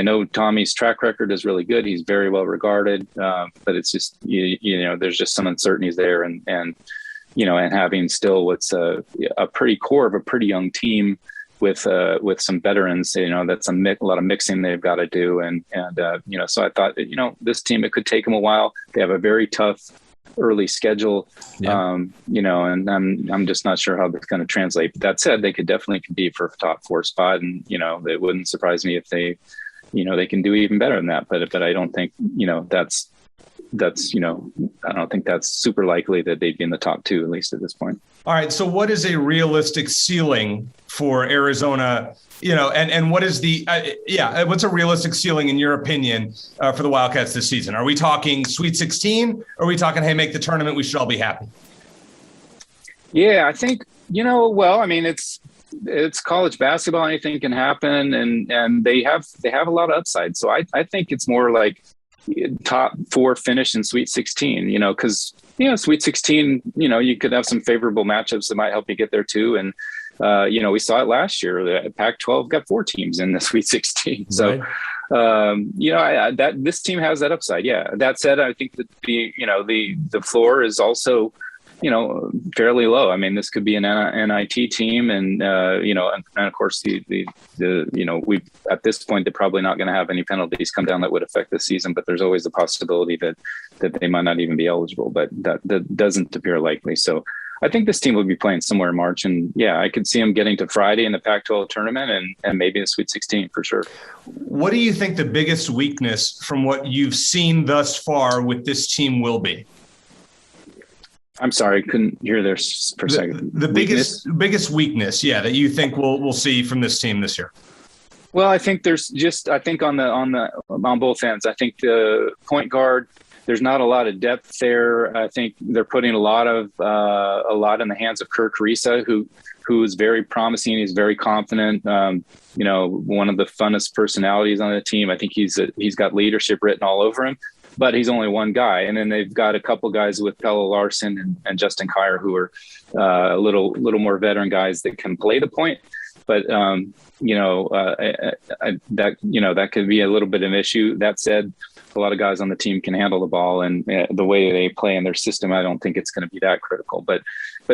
know Tommy's track record is really good. He's very well regarded, but it's just, there's just some uncertainties there, and having still what's a pretty core of a pretty young team with some veterans, that's a lot of mixing they've got to do. And so I thought that, this team, it could take them a while. They have a very tough early schedule, and I'm just not sure how that's going to translate. But that said, they could definitely compete for a top 4 spot. And, it wouldn't surprise me if they, they can do even better than that. But I don't think, I don't think that's super likely that they'd be in the top 2, at least at this point. All right. So what is a realistic ceiling for Arizona? And what is what's a realistic ceiling in your opinion for the Wildcats this season? Are we talking Sweet 16? Or are we talking, hey, make the tournament, we should all be happy? Yeah, I think, it's college basketball. Anything can happen. And they have a lot of upside. So I think it's more like top 4 finish in Sweet 16, because, Sweet 16, you could have some favorable matchups that might help you get there too. And, we saw it last year. The Pac-12 got 4 teams in the Sweet 16. So, that this team has that upside. Yeah. That said, I think that the floor is also, fairly low. I mean, this could be an NIT team, and of course we at this point they're probably not going to have any penalties come down that would affect the season. But there's always the possibility that they might not even be eligible. But that doesn't appear likely. So I think this team will be playing somewhere in March, and I could see them getting to Friday in the Pac-12 tournament and maybe the Sweet 16 for sure. What do you think the biggest weakness from what you've seen thus far with this team will be? I'm sorry, I couldn't hear there for a second. The biggest weakness, that you think we'll see from this team this year. Well, I think there's on both ends. I think the point guard, there's not a lot of depth there. I think they're putting a lot in the hands of Kirk Risa, who is very promising. He's very confident. One of the funnest personalities on the team. I think he's got leadership written all over him. But he's only one guy, and then they've got a couple guys with Pelle Larson and Justin Kier who are a little more veteran guys that can play the point. But that could be a little bit of an issue. That said, a lot of guys on the team can handle the ball, and the way they play in their system, I don't think it's going to be that critical. But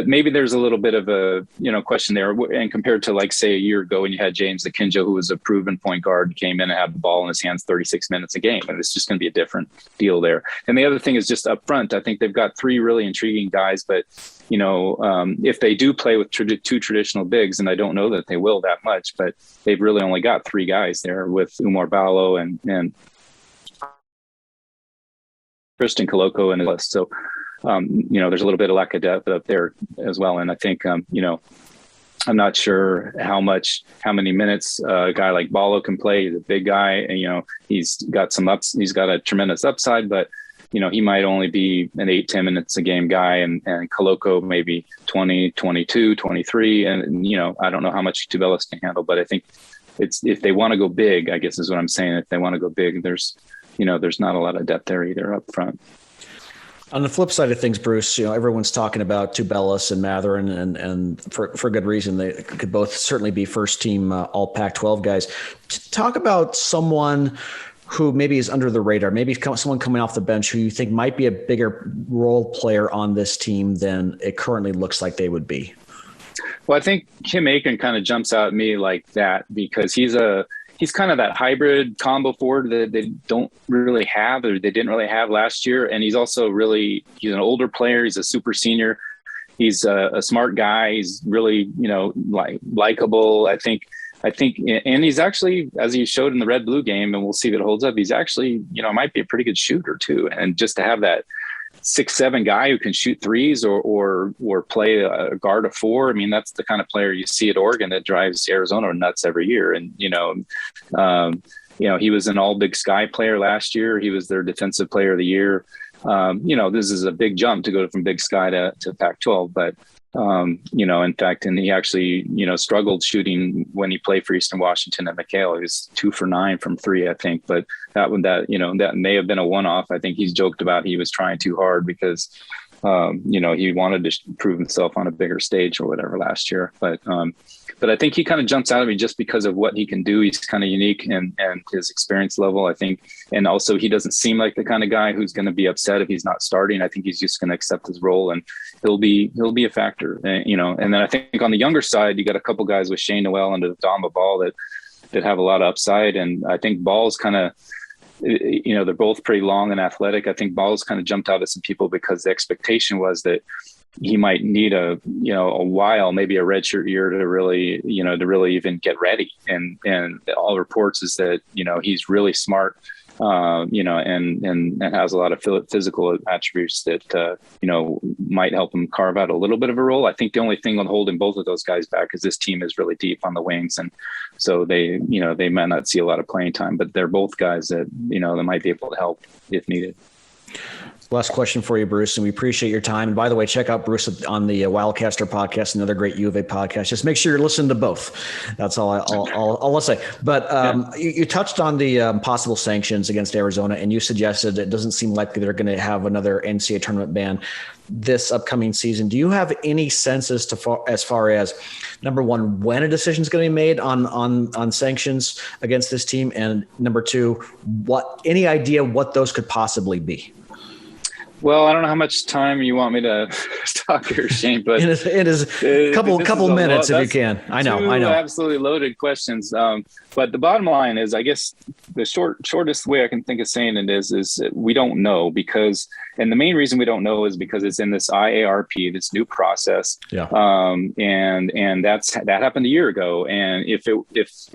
maybe there's a little bit of a question there. And compared to, like, say, a year ago when you had James Akinjo, who was a proven point guard, came in and had the ball in his hands 36 minutes a game, and it's just going to be a different deal there. And the other thing is just up front, I think they've got three really intriguing guys, but if they do play with two traditional bigs, and I don't know that they will that much, but they've really only got three guys there with Umar Ballo and Tristan Koloko and the list. So, there's a little bit of lack of depth up there as well. And I think, I'm not sure how many minutes a guy like Ballo can play. He's a big guy, and, he's got a tremendous upside, but, he might only be an 8-10 minutes a game guy, and Koloko maybe 20, 22, 23. And, I don't know how much Tubelis can handle, but I think if they want to go big, I guess is what I'm saying. If they want to go big, there's not a lot of depth there either up front. On the flip side of things, Bruce, everyone's talking about Tubelis and Matherin, and for good reason. They could both certainly be first team all Pac-12 guys. Talk about someone who maybe is under the radar, maybe someone coming off the bench who you think might be a bigger role player on this team than it currently looks like they would be. Well, I think Kim Aiken kind of jumps out at me like that because he's kind of that hybrid combo forward that they don't really have, or they didn't really have last year. And he's also he's an older player. He's a super senior. He's a smart guy. He's really, likable. I think, and he's actually, as he showed in the Red Blue game, and we'll see if it holds up, he's actually, might be a pretty good shooter too. And just to have that 6'7" guy who can shoot threes or play a guard of four. I mean, that's the kind of player you see at Oregon that drives Arizona nuts every year. And, he was an all Big Sky player last year. He was their defensive player of the year. This is a big jump to go from Big Sky to Pac-12, but in fact, and he actually, struggled shooting when he played for Eastern Washington at McHale. He was 2 for 9 from three, I think, but that may have been a one-off. I think he's joked about he was trying too hard because, he wanted to prove himself on a bigger stage or whatever last year. But I think he kind of jumps out at me just because of what he can do. He's kind of unique and his experience level, I think. And also he doesn't seem like the kind of guy who's going to be upset if he's not starting. I think he's just going to accept his role and he'll be a factor, and then I think on the younger side, you got a couple guys with Shane Noel and Adama Ball that have a lot of upside. And I think Ball's kind of, they're both pretty long and athletic. I think Ball's kind of jumped out at some people because the expectation was that he might need a while, maybe a redshirt year to really even get ready. And all reports is that, he's really smart, and has a lot of physical attributes that, might help him carve out a little bit of a role. I think the only thing on holding both of those guys back is this team is really deep on the wings. And so they might not see a lot of playing time, but they're both guys that, they might be able to help if needed. Last question for you, Bruce, and we appreciate your time. And by the way, check out Bruce on the Wildcaster podcast, another great U of A podcast. Just make sure you're listening to both. That's all I'll say. But you touched on the possible sanctions against Arizona, and you suggested it doesn't seem likely they're going to have another NCAA tournament ban this upcoming season. Do you have any sense as far as, number one, when a decision is going to be made on sanctions against this team, and number two, any idea what those could possibly be? Well, I don't know how much time you want me to talk here, Shane, but it is couple minutes if you can. I know. Absolutely loaded questions. But the bottom line is, I guess the shortest way I can think of saying it is we don't know and the main reason we don't know is because it's in this IARP, this new process. Yeah. And that happened a year ago. And if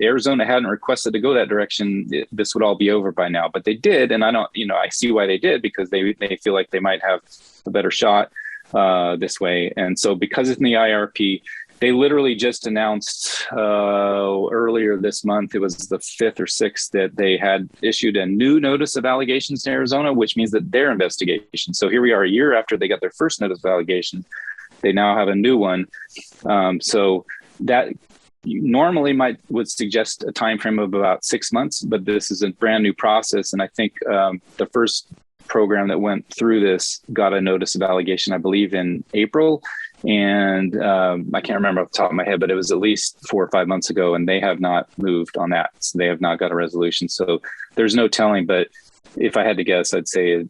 Arizona hadn't requested to go that direction, this would all be over by now. But they did, and I see why they did, because they feel like they might have a better shot this way. And so because it's in the IRP, they literally just announced earlier this month, it was the 5th or 6th, that they had issued a new notice of allegations to Arizona, which means that their investigation. So here we are a year after they got their first notice of allegations. They now have a new one. So that normally would suggest a time frame of about 6 months, but this is a brand new process. And I think the first program that went through this got a notice of allegation, I believe, in April. And I can't remember off the top of my head, but it was at least 4 or 5 months ago, and they have not moved on that. So they have not got a resolution. So there's no telling. But if I had to guess, I'd say,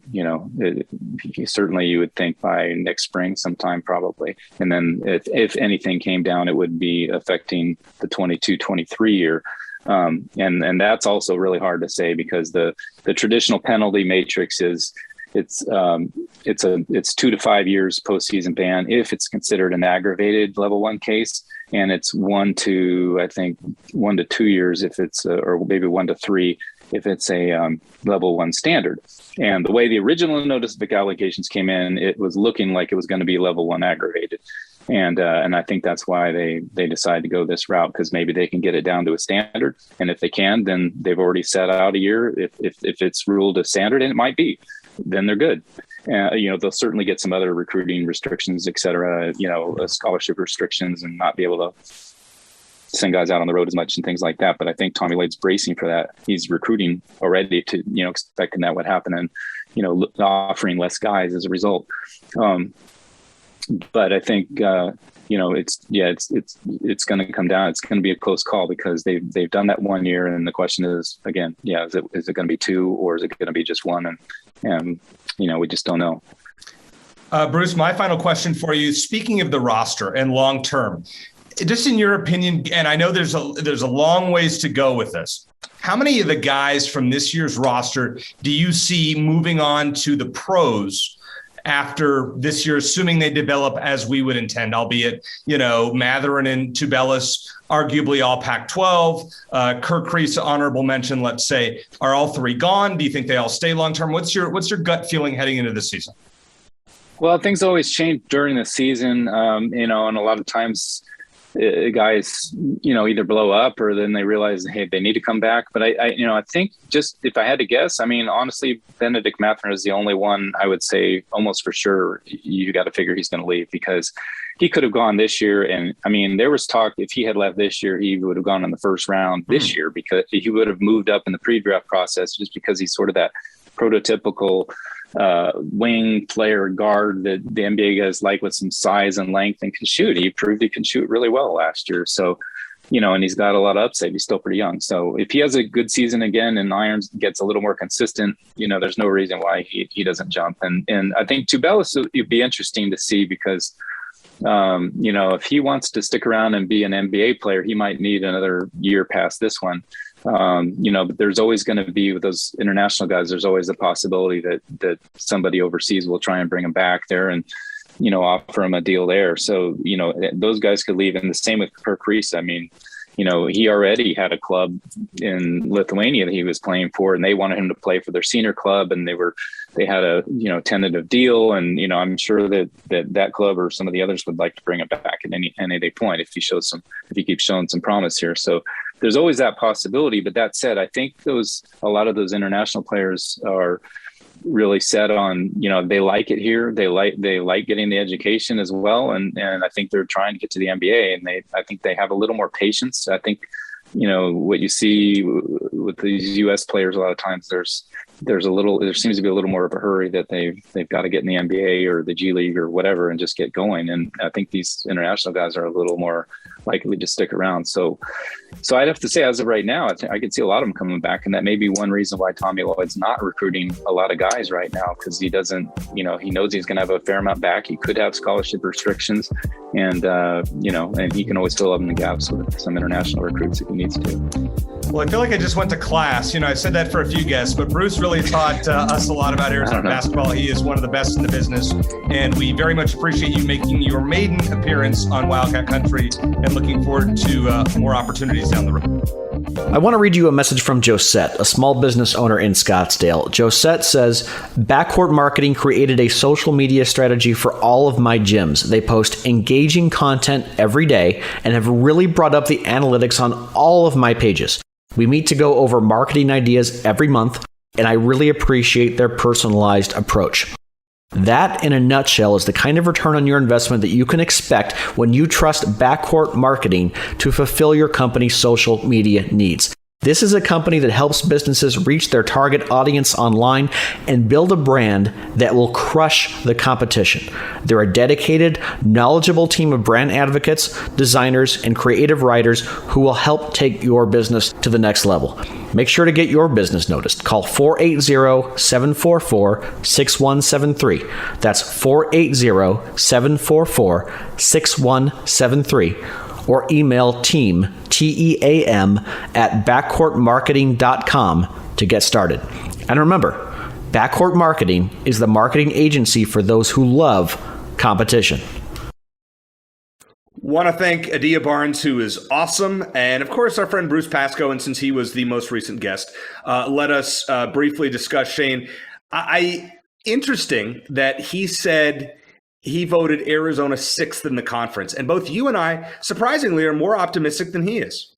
certainly you would think by next spring sometime, probably. And then if anything came down, it would be affecting the 22-23 year. And that's also really hard to say, because the traditional penalty matrix is it's 2 to 5 years postseason ban if it's considered an aggravated level 1 case, and it's 1 to 2 years if it's or maybe 1 to 3 if it's a level 1 standard. And the way the original notice of allegations came in, it was looking like it was going to be level 1 aggravated. And I think that's why they decided to go this route, because maybe they can get it down to a standard. And if they can, then they've already set out a year. If it's ruled a standard, and it might be, then they're good. They'll certainly get some other recruiting restrictions, et cetera, scholarship restrictions, and not be able to send guys out on the road as much and things like that. But I think Tommy Lloyd's bracing for that. He's recruiting already to, expecting that would happen, and, offering less guys as a result. But I think, it's going to come down. It's going to be a close call, because they've done that 1 year. And the question is, again, is it going to be 2, or is it going to be just 1? And we just don't know. Bruce, my final question for you, speaking of the roster and long term, just in your opinion, and I know there's a long ways to go with this, how many of the guys from this year's roster do you see moving on to the pros after this year, assuming they develop as we would intend, albeit, Matherin and Tubelis, arguably all Pac-12, Kirk Kreese, honorable mention, let's say, are all 3 gone? Do you think they all stay long-term? What's your gut feeling heading into this season? Well, things always change during the season, and a lot of times guys, either blow up or then they realize, hey, they need to come back. But I think, just if I had to guess, honestly, Benedict Matherin is the only one I would say almost for sure you got to figure he's going to leave, because he could have gone this year. And there was talk if he had left this year, he would have gone in the first round this year, because he would have moved up in the pre-draft process, just because he's sort of that prototypical wing player guard that the NBA guys like, with some size and length and can shoot. He proved he can shoot really well last year. So, and he's got a lot of upside. He's still pretty young. So if he has a good season again and Irons gets a little more consistent, there's no reason why he doesn't jump. And I think Tubelis would be interesting to see, because, if he wants to stick around and be an NBA player, he might need another year past this one. But there's always going to be, with those international guys, there's always a possibility that somebody overseas will try and bring him back there and, offer him a deal there. So, those guys could leave. And the same with Kirk Kreese. He already had a club in Lithuania that he was playing for, and they wanted him to play for their senior club, and they had a tentative deal, and I'm sure that club or some of the others would like to bring him back at any point if he keeps showing some promise here. So there's always that possibility. But that said, I think a lot of those international players are really set on, they like it here. They like getting the education as well. And I think they're trying to get to the NBA, and I think they have a little more patience. I think, what you see with these U.S. players, a lot of times there seems to be a little more of a hurry that they've got to get in the NBA or the G League or whatever and just get going. And I think these international guys are a little more likely to stick around. So I'd have to say, as of right now, I could see a lot of them coming back, and that may be one reason why Tommy Lloyd's not recruiting a lot of guys right now, because he doesn't, he knows he's going to have a fair amount back. He could have scholarship restrictions, and and he can always fill up in the gaps with some international recruits if he needs to. Well, I feel like I just went to class. I said that for a few guests, but Bruce really taught us a lot about Arizona basketball. He is one of the best in the business, and we very much appreciate you making your maiden appearance on Wildcat Country, and looking forward to more opportunities down the road. I want to read you a message from Josette, a small business owner in Scottsdale. Josette says, Backcourt Marketing created a social media strategy for all of my gyms. They post engaging content every day and have really brought up the analytics on all of my pages. We meet to go over marketing ideas every month, and I really appreciate their personalized approach. That, in a nutshell, is the kind of return on your investment that you can expect when you trust Backcourt Marketing to fulfill your company's social media needs. This is a company that helps businesses reach their target audience online and build a brand that will crush the competition. They're a dedicated, knowledgeable team of brand advocates, designers, and creative writers who will help take your business to the next level. Make sure to get your business noticed. Call 480-744-6173. That's 480-744-6173. Or email team, TEAM, at backcourtmarketing.com to get started. And remember, Backcourt Marketing is the marketing agency for those who love competition. Want to thank Adia Barnes, who is awesome, and of course our friend Bruce Pascoe. And since he was the most recent guest, let us briefly discuss Shane. Interesting that he said he voted Arizona 6th in the conference, and both you and I, surprisingly, are more optimistic than he is.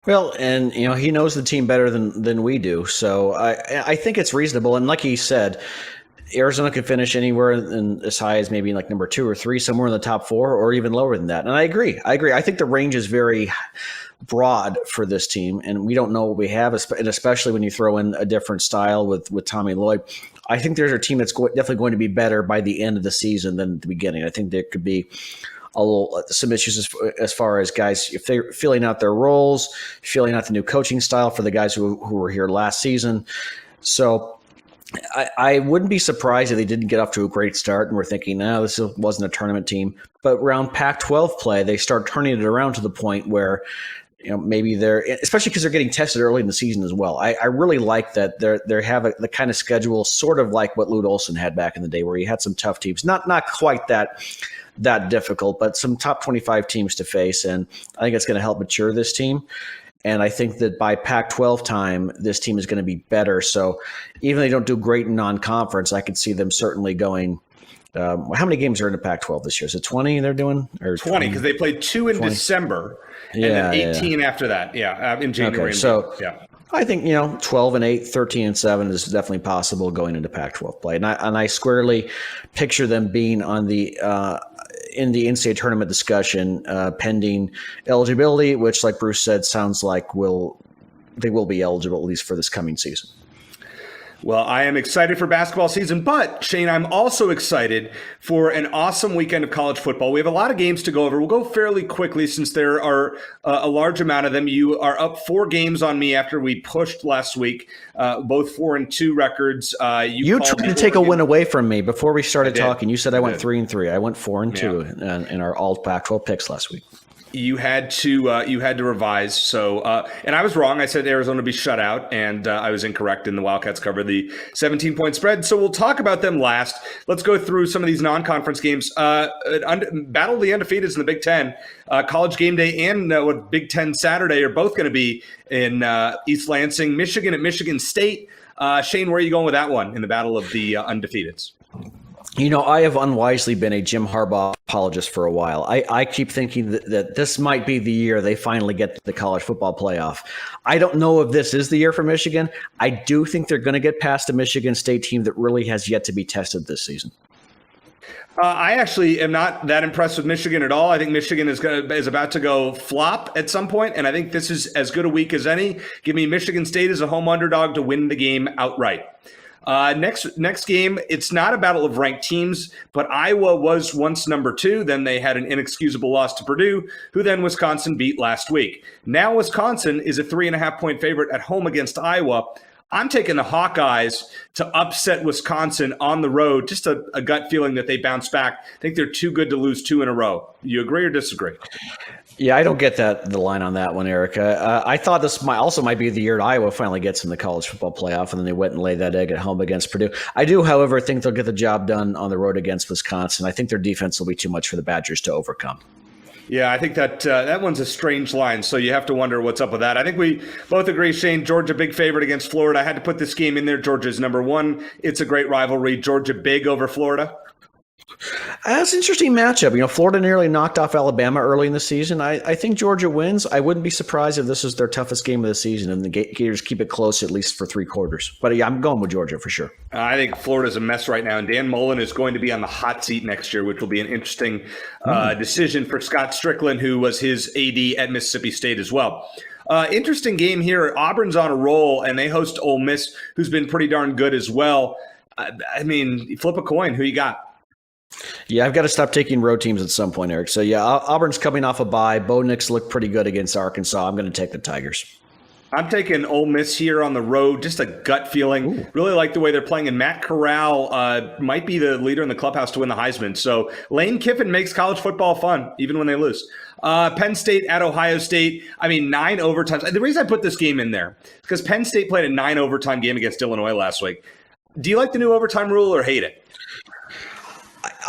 Well, and he knows the team better than we do, so I think it's reasonable. And like he said, Arizona could finish anywhere in as high as maybe like number 2 or 3, somewhere in the top 4, or even lower than that. And I agree. I think the range is very broad for this team, and we don't know what we have, and especially when you throw in a different style with Tommy Lloyd. I think there's a team that's definitely going to be better by the end of the season than at the beginning. I think there could be some issues as far as guys, if they're filling out their roles, filling out the new coaching style for the guys who were here last season. So I wouldn't be surprised if they didn't get off to a great start and we're thinking, no, this wasn't a tournament team. But around Pac-12 play, they start turning it around to the point where maybe they're, especially because they're getting tested early in the season as well. I really like that they have the kind of schedule sort of like what Lute Olson had back in the day, where he had some tough teams, not quite that difficult, but some top 25 teams to face. And I think it's going to help mature this team. And I think that by Pac-12 time, this team is going to be better. So even if they don't do great in non-conference, I could see them certainly going. How many games are in the Pac-12 this year? Is it 20 they're doing? Or 20, because they played 2 in 20? December. And then 18 after that. Yeah, in January. Okay, so yeah. I think 12-8, 13-7 is definitely possible going into Pac-12 play, and I squarely picture them being on the in the NCAA tournament discussion pending eligibility, which, like Bruce said, sounds like they will be eligible at least for this coming season. Well, I am excited for basketball season, but Shane, I'm also excited for an awesome weekend of college football. We have a lot of games to go over. We'll go fairly quickly since there are a large amount of them. You are up 4 games on me after we pushed last week, both 4-2 records. You tried to take a win away from me before we started talking. You said I went 3-3. I went 4-2 in our all Pac-12 picks last week. You had to revise. So, and I was wrong. I said Arizona would be shut out, and I was incorrect. And the Wildcats cover the 17-point spread. So we'll talk about them last. Let's go through some of these non-conference games. Battle of the undefeateds in the Big Ten. College Game Day and Big Ten Saturday are both going to be in East Lansing, Michigan at Michigan State. Shane, where are you going with that one in the Battle of the undefeateds? I have unwisely been a Jim Harbaugh apologist for a while. I keep thinking that this might be the year they finally get to the college football playoff. I don't know if this is the year for Michigan. I do think they're going to get past a Michigan State team that really has yet to be tested this season. I actually am not that impressed with Michigan at all. I think Michigan is about to go flop at some point, and I think this is as good a week as any. Give me Michigan State as a home underdog to win the game outright. Next game, it's not a battle of ranked teams, but Iowa was once number 2. Then they had an inexcusable loss to Purdue, who then Wisconsin beat last week. Now Wisconsin is a 3.5-point favorite at home against Iowa. I'm taking the Hawkeyes to upset Wisconsin on the road. Just a gut feeling that they bounce back. I think they're too good to lose 2 in a row. You agree or disagree? Yeah, I don't get the line on that one, Erica. I thought this might be the year Iowa finally gets in the college football playoff, and then they went and laid that egg at home against Purdue. I do, however, think they'll get the job done on the road against Wisconsin. I think their defense will be too much for the Badgers to overcome. Yeah, I think that one's a strange line, so you have to wonder what's up with that. I think we both agree, Shane, Georgia big favorite against Florida. I had to put this game in there. Georgia's number 1. It's a great rivalry. Georgia big over Florida. That's an interesting matchup. Florida nearly knocked off Alabama early in the season. I think Georgia wins. I wouldn't be surprised if this is their toughest game of the season and the Gators keep it close at least for 3 quarters. But yeah, I'm going with Georgia for sure. I think Florida's a mess right now, and Dan Mullen is going to be on the hot seat next year, which will be an interesting decision for Scott Strickland, who was his AD at Mississippi State as well. Interesting game here. Auburn's on a roll, and they host Ole Miss, who's been pretty darn good as well. I mean, flip a coin. Who you got? Yeah, I've got to stop taking road teams at some point, Eric. So, yeah, Auburn's coming off a bye. Bo Nix looked pretty good against Arkansas. I'm going to take the Tigers. I'm taking Ole Miss here on the road. Just a gut feeling. Ooh. Really like the way they're playing. And Matt Corral might be the leader in the clubhouse to win the Heisman. So Lane Kiffin makes college football fun, even when they lose. Penn State at Ohio State. 9 overtimes. The reason I put this game in there is because Penn State played a 9 overtime game against Illinois last week. Do you like the new overtime rule or hate it?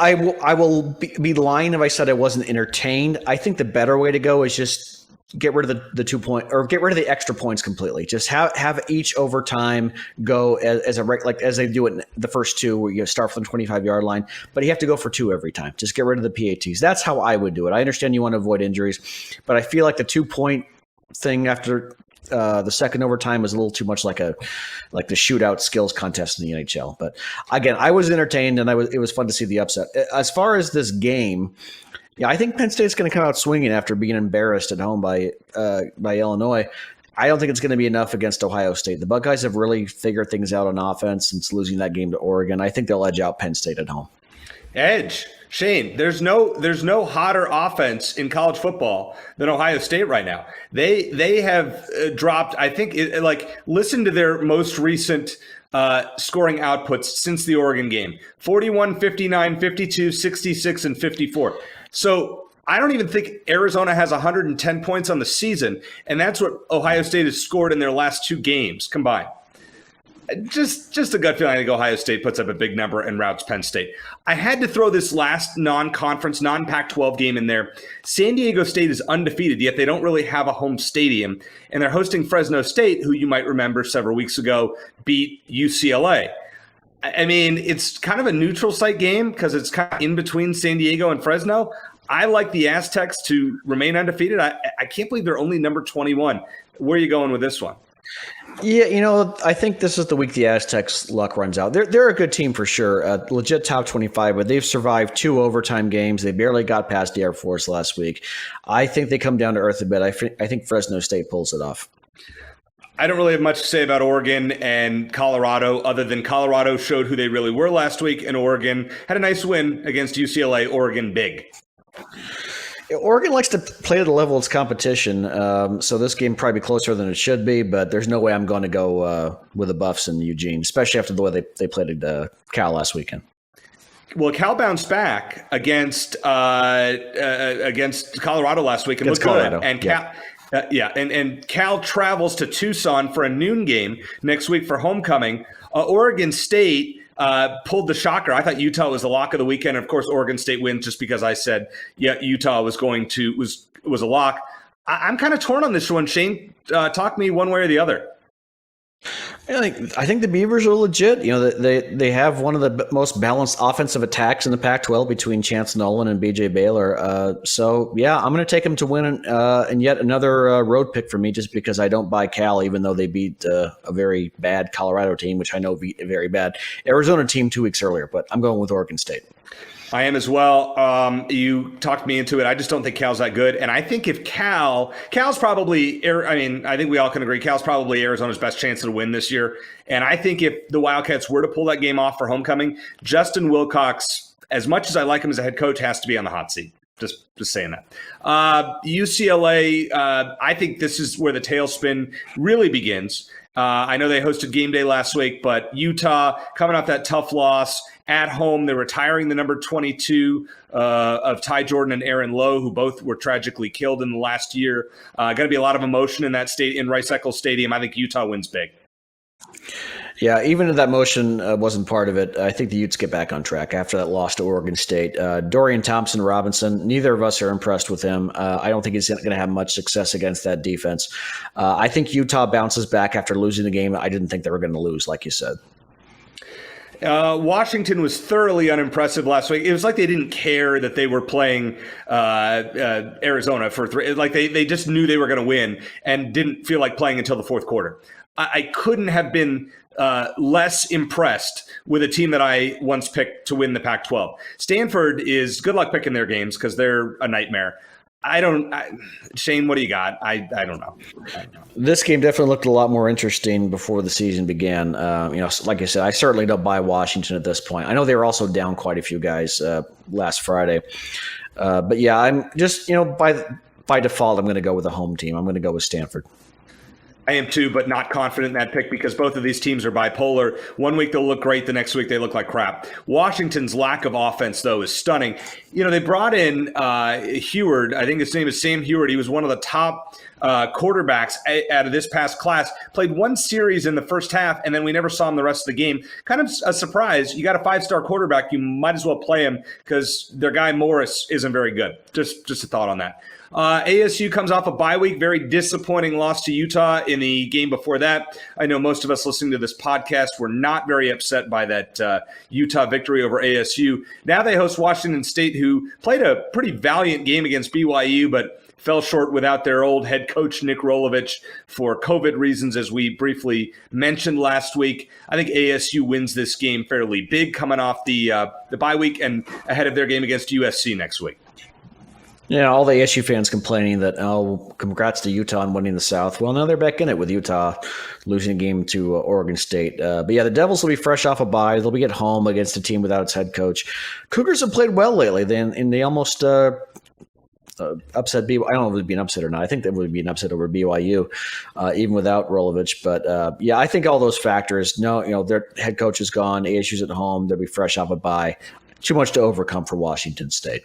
I will be lying if I said I wasn't entertained. I think the better way to go is just get rid of the 2 point or get rid of the extra points completely. Just have each overtime go as they do it in the first 2, where you start from the 25-yard line, but you have to go for 2 every time. Just get rid of the PATs. That's how I would do it. I understand you want to avoid injuries, but I feel like the 2-point thing after the second overtime is a little too much like the shootout skills contest in the NHL. But again, I was entertained and it was fun to see the upset. As far as this game, yeah, I think Penn State's going to come out swinging after being embarrassed at home by Illinois. I don't think it's going to be enough against Ohio State. The Buckeyes have really figured things out on offense since losing that game to Oregon. I think they'll edge out Penn State at home. Edge. Shane, there's no hotter offense in college football than Ohio State right now. They have dropped, I think, listen to their most recent scoring outputs since the Oregon game. 41, 59, 52, 66, and 54. So I don't even think Arizona has 110 points on the season, and that's what Ohio State has scored in their last 2 games combined. Just a gut feeling. I think Ohio State puts up a big number and routes Penn State. I had to throw this last non-conference, non-Pac-12 game in there. San Diego State is undefeated, yet they don't really have a home stadium, and they're hosting Fresno State, who you might remember several weeks ago beat UCLA. I mean, it's kind of a neutral site game because it's kind of in between San Diego and Fresno. I like the Aztecs to remain undefeated. I can't believe they're only number 21. Where are you going with this one? Yeah, I think this is the week the Aztecs' luck runs out. They're a good team for sure, legit top 25, but they've survived 2 overtime games. They barely got past the Air Force last week. I think they come down to earth a bit. I think Fresno State pulls it off. I don't really have much to say about Oregon and Colorado other than Colorado showed who they really were last week, and Oregon had a nice win against UCLA. Oregon big. Oregon likes to play to the level of its competition, so this game probably be closer than it should be, but there's no way I'm going to go with the Buffs in Eugene, especially after the way they played Cal last weekend. Well, Cal bounced back against Colorado last week and looked good. And Cal, and Cal travels to Tucson for a noon game next week for homecoming. Oregon State pulled the shocker. I thought Utah was the lock of the weekend. And of course, Oregon State wins just because I said, Utah was a lock. I'm kind of torn on this one. Shane, talk me one way or the other. I think the Beavers are legit. They have one of the most balanced offensive attacks in the Pac-12 between Chance Nolan and BJ Baylor. So, yeah, I'm going to take them to win and yet another road pick for me just because I don't buy Cal, even though they beat a very bad Colorado team, which I know beat a very bad Arizona team 2 weeks earlier. But I'm going with Oregon State. I am as well. You talked me into it. I just don't think Cal's that good. And I think if Cal's probably, I think we all can agree, Cal's probably Arizona's best chance to win this year. And I think if the Wildcats were to pull that game off for homecoming, Justin Wilcox, as much as I like him as a head coach, has to be on the hot seat. Just saying that. UCLA, I think this is where the tailspin really begins. I know they hosted game day last week, but Utah coming off that tough loss at home. They're retiring the number 22 of Ty Jordan and Aaron Lowe, who both were tragically killed in the last year. Going to be a lot of emotion in that state in Rice-Eccles Stadium. I think Utah wins big. Yeah, even if that motion wasn't part of it, I think the Utes get back on track after that loss to Oregon State. Dorian Thompson-Robinson, neither of us are impressed with him. I don't think he's going to have much success against that defense. I think Utah bounces back after losing the game I didn't think they were going to lose, like you said. Washington was thoroughly unimpressive last week. It was like they didn't care that they were playing Arizona for three. Like they just knew they were going to win and didn't feel like playing until the fourth quarter. I couldn't have been less impressed with a team that I once picked to win the Pac-12. Stanford is good luck picking their games because they're a nightmare. Shane, what do you got? I don't know. This game definitely looked a lot more interesting before the season began. Like I said, I certainly don't buy Washington at this point. I know they were also down quite a few guys last Friday. But yeah, I'm just, by default, I'm going to go with the home team. I'm going to go with Stanford. I am too, but not confident in that pick because both of these teams are bipolar. One week they'll look great, the next week they look like crap. Washington's lack of offense, though, is stunning. They brought in Heward. I think his name is Sam Heward. He was one of the top quarterbacks out of this past class. Played one series in the first half, and then we never saw him the rest of the game. Kind of a surprise. You got a 5-star quarterback. You might as well play him because their guy Morris isn't very good. Just a thought on that. ASU comes off a bye week, very disappointing loss to Utah in the game before that. I know most of us listening to this podcast were not very upset by that Utah victory over ASU. Now they host Washington State, who played a pretty valiant game against BYU, but fell short without their old head coach, Nick Rolovich, for COVID reasons, as we briefly mentioned last week. I think ASU wins this game fairly big coming off the bye week and ahead of their game against USC next week. Yeah, all the ASU fans complaining that, congrats to Utah on winning the South. Well, now they're back in it with Utah losing a game to Oregon State. But yeah, the Devils will be fresh off a bye. They'll be at home against a team without its head coach. Cougars have played well lately. They almost upset BYU. I don't know if it would be an upset or not. I think that would be an upset over BYU, even without Rolovich. But yeah, I think all those factors. Their head coach is gone. ASU's at home. They'll be fresh off a bye. Too much to overcome for Washington State.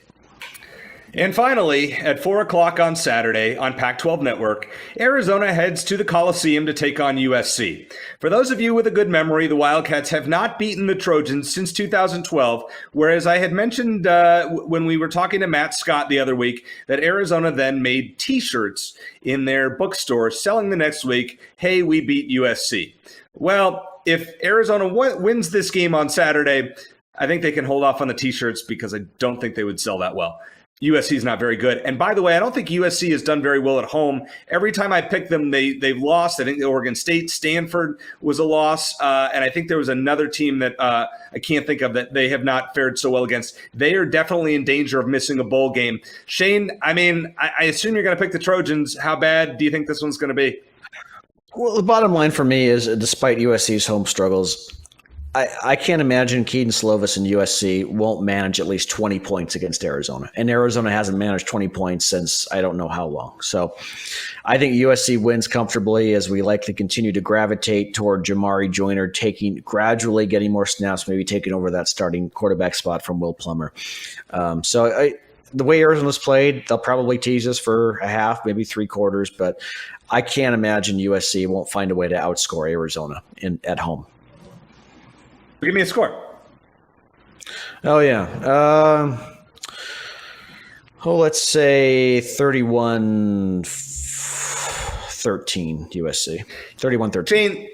And finally, at 4 o'clock on Saturday on Pac-12 Network, Arizona heads to the Coliseum to take on USC. For those of you with a good memory, the Wildcats have not beaten the Trojans since 2012, whereas I had mentioned when we were talking to Matt Scott the other week that Arizona then made T-shirts in their bookstore selling the next week, "Hey, we beat USC." Well, if Arizona wins this game on Saturday, I think they can hold off on the T-shirts because I don't think they would sell that well. USC is not very good. And by the way, I don't think USC has done very well at home. Every time I pick them, they've lost. I think Oregon State, Stanford was a loss. And I think there was another team that I can't think of that they have not fared so well against. They are definitely in danger of missing a bowl game. Shane, I assume you're going to pick the Trojans. How bad do you think this one's going to be? Well, the bottom line for me is, despite USC's home struggles, I can't imagine Keaton Slovis and USC won't manage at least 20 points against Arizona. And Arizona hasn't managed 20 points since I don't know how long. So I think USC wins comfortably as we likely continue to gravitate toward Jamari Joyner gradually getting more snaps, maybe taking over that starting quarterback spot from Will Plummer. The way Arizona's played, they'll probably tease us for a half, maybe 3 quarters, but I can't imagine USC won't find a way to outscore Arizona at home. Give me a score. Oh, yeah. Let's say 31-13 USC. 31-13. Shane,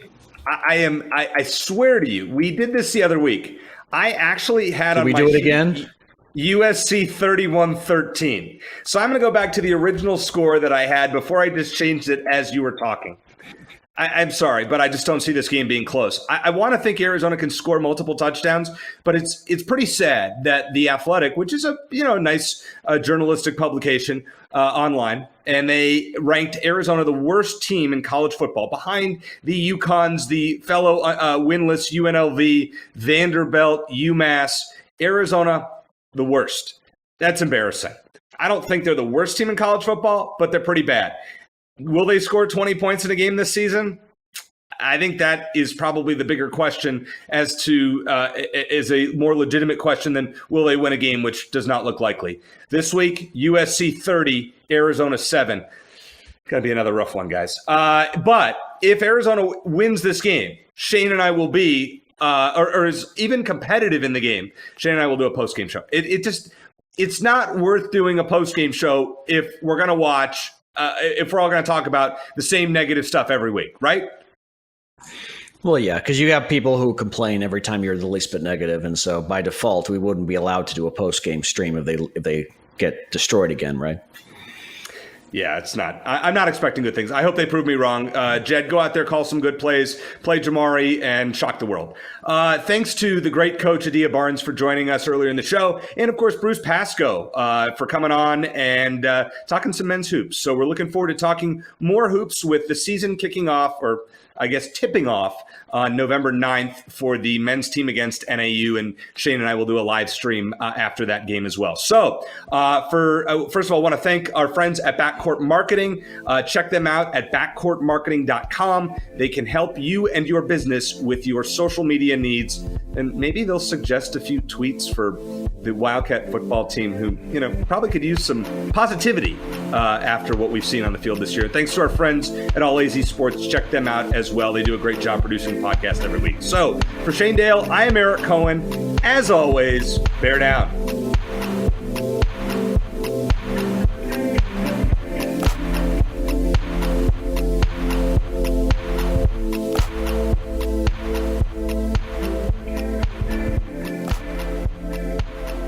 I swear to you, we did this the other week. I actually had Did on we my do it sheet again? USC 31-13. So I'm going to go back to the original score that I had before I just changed it as you were talking. I'm sorry, but I just don't see this game being close. I want to think Arizona can score multiple touchdowns, but it's pretty sad that The Athletic, which is a nice journalistic publication online, and they ranked Arizona the worst team in college football, behind the UConns, the fellow winless UNLV, Vanderbilt, UMass. Arizona, the worst. That's embarrassing. I don't think they're the worst team in college football, but they're pretty bad. Will they score 20 points in a game this season? I think that is probably the bigger question, as to is a more legitimate question than will they win a game, which does not look likely. This week, USC 30, Arizona 7. Gonna be another rough one, guys. But if Arizona wins this game, Shane and I will be, or is even competitive in the game, Shane and I will do a post-game show. It's not worth doing a post-game show if we're going to watch, if we're all going to talk about the same negative stuff every week, right? Well, yeah, because you have people who complain every time you're the least bit negative, and so by default, we wouldn't be allowed to do a post-game stream if they get destroyed again, right? Yeah, it's not. I'm not expecting good things. I hope they prove me wrong. Jed, go out there, call some good plays, play Jamari, and shock the world. Thanks to the great coach, Adia Barnes, for joining us earlier in the show. And, of course, Bruce Pascoe for coming on and talking some men's hoops. So we're looking forward to talking more hoops with the season kicking off, or I guess tipping off on November 9th for the men's team against NAU, and Shane and I will do a live stream after that game as well. So first of all, I want to thank our friends at Backcourt Marketing. Check them out at backcourtmarketing.com. They can help you and your business with your social media needs, and maybe they'll suggest a few tweets for the Wildcat football team, who probably could use some positivity after what we've seen on the field this year. Thanks to our friends at All AZ Sports. Check them out as well. They do a great job producing the podcast every week. So for Shane Dale, I am Eric Cohen. As always, bear down.